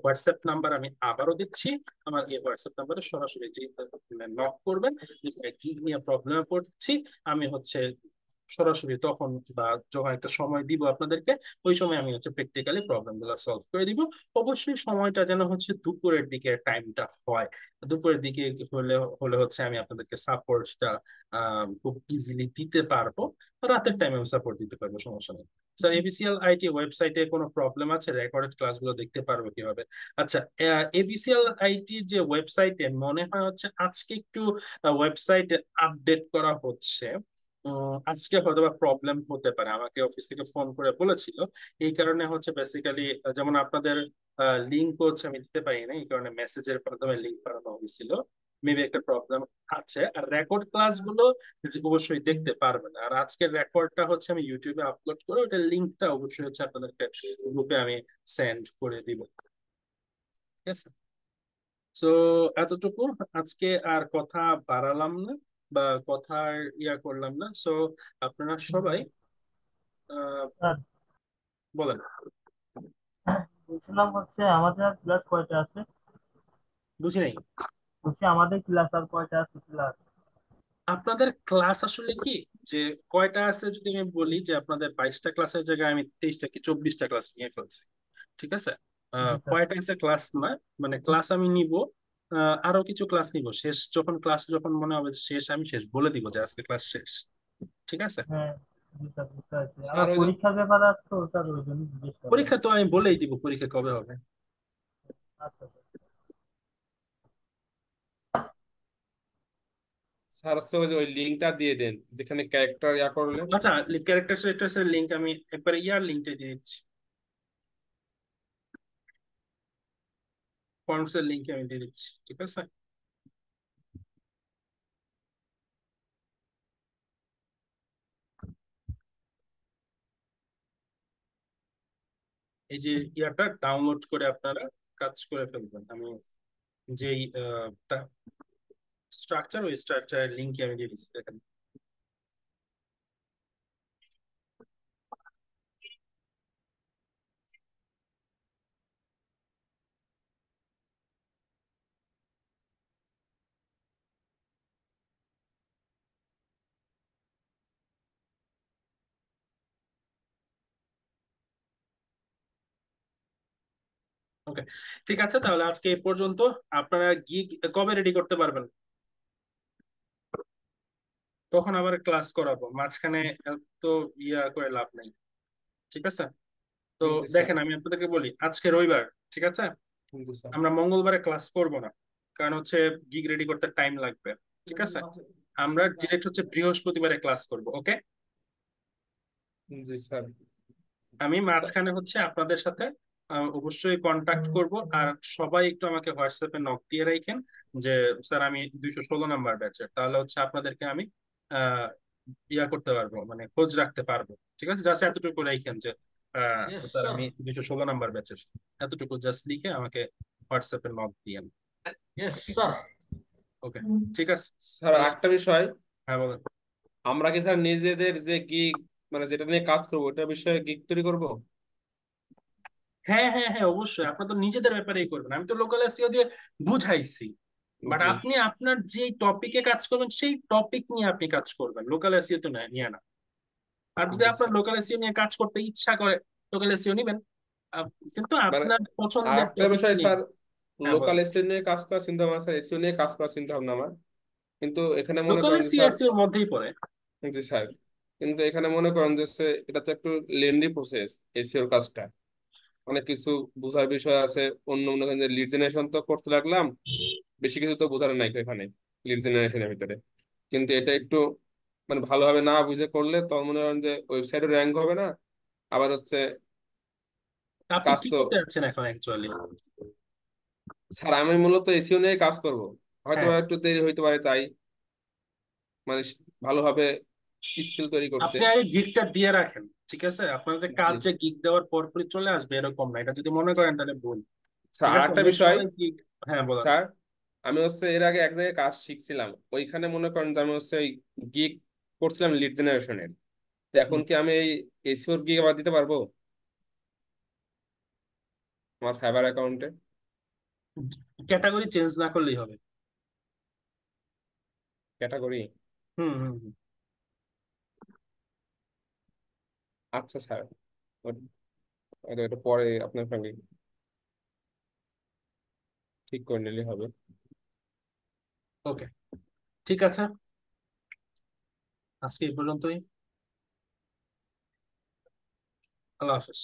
হোয়াটসঅ্যাপ নাম্বার আমি আবারও দিচ্ছি। আমার এই হোয়াটসঅ্যাপ নাম্বারে সরাসরি যে নক করবেন যে কি নিয়ে প্রবলেমে পড়ছি, আমি হচ্ছে সরাসরি তখন বা যখন একটা সময় দিব আপনাদেরকে, ওই সময় আমি হচ্ছে প্র্যাকটিক্যালি প্রবলেম গুলো সলভ করে দিব। অবশ্যই সময়টা যেন হচ্ছে দুপুরের দিকে টাইমটা হয়। দুপুরের দিকে হলে হলে হচ্ছে আমি আপনাদেরকে সাপোর্টটা খুব ইজিলি দিতে পারবো। রাতের টাইমে আমি সাপোর্ট দিতে পারবো, সমস্যা নেই। স্যার এবিসিএল আইটি ওয়েবসাইটে কোনো প্রবলেম আছে, রেকর্ডেড ক্লাসগুলো দেখতে পারবো কিভাবে? আচ্ছা, এবিসিএল আইটির যে ওয়েবসাইটে মনে হয় হচ্ছে আজকে একটু ওয়েবসাইট আপডেট করা হচ্ছে। আজকে হয়তো বা প্রবলেম হতে পারে, আমাকে অফিস থেকে ফোন করে বলেছিল। এই কারণে হচ্ছে বেসিক্যালি যেমন আপনাদের লিঙ্ক হচ্ছে আমি দিতে পারি না, এই কারণে মেসেজের মাধ্যমে লিঙ্ক পাঠানো হয়েছিল। মেবি একটা প্রবলেম আছে। আর রেকর্ড ক্লাসগুলো অবশ্যই দেখতে পারবেন। আর আজকের রেকর্ডটা হচ্ছে আমি ইউটিউবে আপলোড করে ওটার লিঙ্কটা অবশ্যই হচ্ছে আপনাদেরকে গ্রুপে আমি সেন্ড করে দিব। ঠিক আছে, তো এতটুকু। আজকে আর কথা বাড়ালাম না বা কথা করলাম না। সো আপনারা সবাই আহ স্যার, বলেন। বলছিলাম হচ্ছে আমাদের ক্লাস কয়টা আছে? বুঝি নাই। বলছি আমাদের ক্লাস আর কয়টা আছে ক্লাস? আপনাদের ক্লাস আসলে কি, যে কয়টা আছে যদি আমি বলি, যে আপনাদের 22টা ক্লাসের জায়গায় আমি 23টা কি 24টা ক্লাস নিয়ে ফেলছি। ঠিক আছে, জি স্যার। কয়টা আছে ক্লাস না, মানে ক্লাস আমি নিব, আরো কিছু ক্লাস নিব। শেষ যখন ক্লাস যখন মনে হবে শেষ, আমি শেষ বলে দিব যে আজকে ক্লাস শেষ। ঠিক আছে। হ্যাঁ, জি স্যার, বুঝতে পারছি। স্যার আমার ওই যে পরীক্ষার ব্যাপারে আছে তো স্যার, ওই জন্য জিজ্ঞেস করলাম। পরীক্ষা তো আমি বলেই দিব পরীক্ষা কবে হবে। আচ্ছা স্যার। স্যার হচ্ছে ওই যে ওই লিঙ্কটা দিয়ে দেন যেখানে ক্যারেক্টার করলে। আচ্ছা, ক্যারেক্টার লিঙ্ক আমি একবার লিঙ্কটা দিয়ে দিচ্ছি, ফর্মস এর লিঙ্ক আমি দিয়ে দিচ্ছি। ঠিক আছে, এই যে ডাউনলোড করে আপনারা কাজ করে ফেলবেন। আমি যেই স্ট্রাকচার, ওই স্ট্রাকচারের লিঙ্ক আমি দিয়ে দিচ্ছি, দেখেন। ওকে, ঠিক আছে, তাহলে আজকে এই পর্যন্ত। আপনারা গিগ কবে রেডি করতে পারবেন? তখন আবার ক্লাস করাবো মাঝখানে, তো করে লাভ নাই। ঠিক আছে, তো জি স্যার। দেখেন আমি আপনাদেরকে বলি, আজকে রবিবার। ঠিক আছে, জি স্যার। আমরা মঙ্গলবারে ক্লাস করব না, কারণ হচ্ছে গিগ রেডি করতে টাইম লাগবে। ঠিক আছে, আমরা ডিরেক্ট হচ্ছে বৃহস্পতিবারে ক্লাস করব। ওকে, জি স্যার। আমি স্যার, মাঝখানে হচ্ছে আপনাদের সাথে অবশ্যই কন্টাক্ট করব। আর সবাই একটু আমাকে হোয়াটসঅ্যাপে নক দিয়ে রাখেন যে স্যার আমি 216 নাম্বার ব্যাচের, তাহলে হচ্ছে আপনাদেরকে আমি আহ করতে পারবো, মানে খোঁজ রাখতে পারবো। ঠিক আছে, জাস্ট এতটুকু রাখেন যে স্যার আমি 216 নাম্বার ব্যাচের, এতটুকু জাস্ট লিখে আমাকে হোয়াটসঅ্যাপে নক দিয়েন। Yes sir. ওকে, ঠিক আছে। স্যার তাহলে একটা বিষয়, হ্যাঁ বলেন। আমরা কি স্যার নিজেদের যে গিগ মানে যেটা নিয়ে কাজ করবো ওটার বিষয়ে গিগ তৈরি করবো? হ্যাঁ হ্যাঁ হ্যাঁ, অবশ্যই। আপনার তো নিজেদের ব্যাপারেই করবেন, আমি তো লোকাল এসইও দিয়ে বুঝাইছি। বাট জি। আপনি আপনার যে টপিকে কাজ করবেন সেই টপিক নিয়ে আপনি কাজ করবেন, লোকাল এসইও তো নিয়ে না। আর যদি জি আপনার স্যার। লোকাল এসইও নিয়ে কাজ করতে ইচ্ছা করে, লোকাল এসইও নিবেন। কিন্তু মানে আপনার পছন্দের আরেকটা টপিক বিষয় নিয়ে। স্যার, হ্যাঁ লোকাল বলেন। এসিও নিয়ে কাজ করার চিন্তা ভাবনা স্যার, এসিও নিয়ে কাজ করার চিন্তা ভাবনা আমার। কিন্তু এখানে মনে লোকাল করেন যে এসইও স্যার, এসইওর মধ্যেই পড়ে। জি স্যার, কিন্তু এখানে মনে করেন যে এটা তো একটু লেন্দি প্রসেস এসিওর কাজটা, অনেক কিছু বোঝার বিষয় আছে। অন্য মনে করেন যে লিড জেনারেশন তো করতে লাগলাম, বেশি কিছু তো বোঝার নাই তো এখানে লিড জেনারেশনের ভিতরে। কিন্তু এটা একটু মানে ভালোভাবে না বুঝে করলে তো মনে করেন যে ওয়েবসাইটে র্যাঙ্ক হবে না। আবার হচ্ছে আপনি কাজ কি তো, করতে যাচ্ছেন এখন অ্যাকচুয়ালি? স্যার আমি মূলত এসিও নিয়ে কাজ করব, হয়তো হ্যাঁ, বা একটু দেরি হইতে পারে তাই, মানে ভালোভাবে স্কিল তৈরি করতে। আপনি আগে গিগটা দিয়ে রাখেন। ঠিক আছে, আপনাদের কাজ জি যে গিগ দেওয়ার পরপরই চলে আসবে এরকম না, এটা যদি মনে করেন তাহলে ভুল। স্যার, ঠিক আর আছে, একটা অনেক বিষয় সময় গিগ। হ্যাঁ বলেন। স্যার, আমি হচ্ছে এর আগে এক জায়গায় কাজ শিখছিলাম, ওইখানে মনে করেন যে আমি হচ্ছে ওই গিগ করছিলাম লিড জেনারেশনের। তো এখন কি আমি এই এসিওর গিগ আবার দিতে পারবো আমার ফাইবার অ্যাকাউন্টে? ক্যাটাগরি চেঞ্জ না করলেই হবে। ক্যাটাগরি? হুম হুম হুম। আচ্ছা স্যার, এটা পরে আপনার সঙ্গে ঠিক করে নিলে হবে। ওকে, ঠিক আছে, আজকে এই পর্যন্তই। আল্লাহ হাফেজ।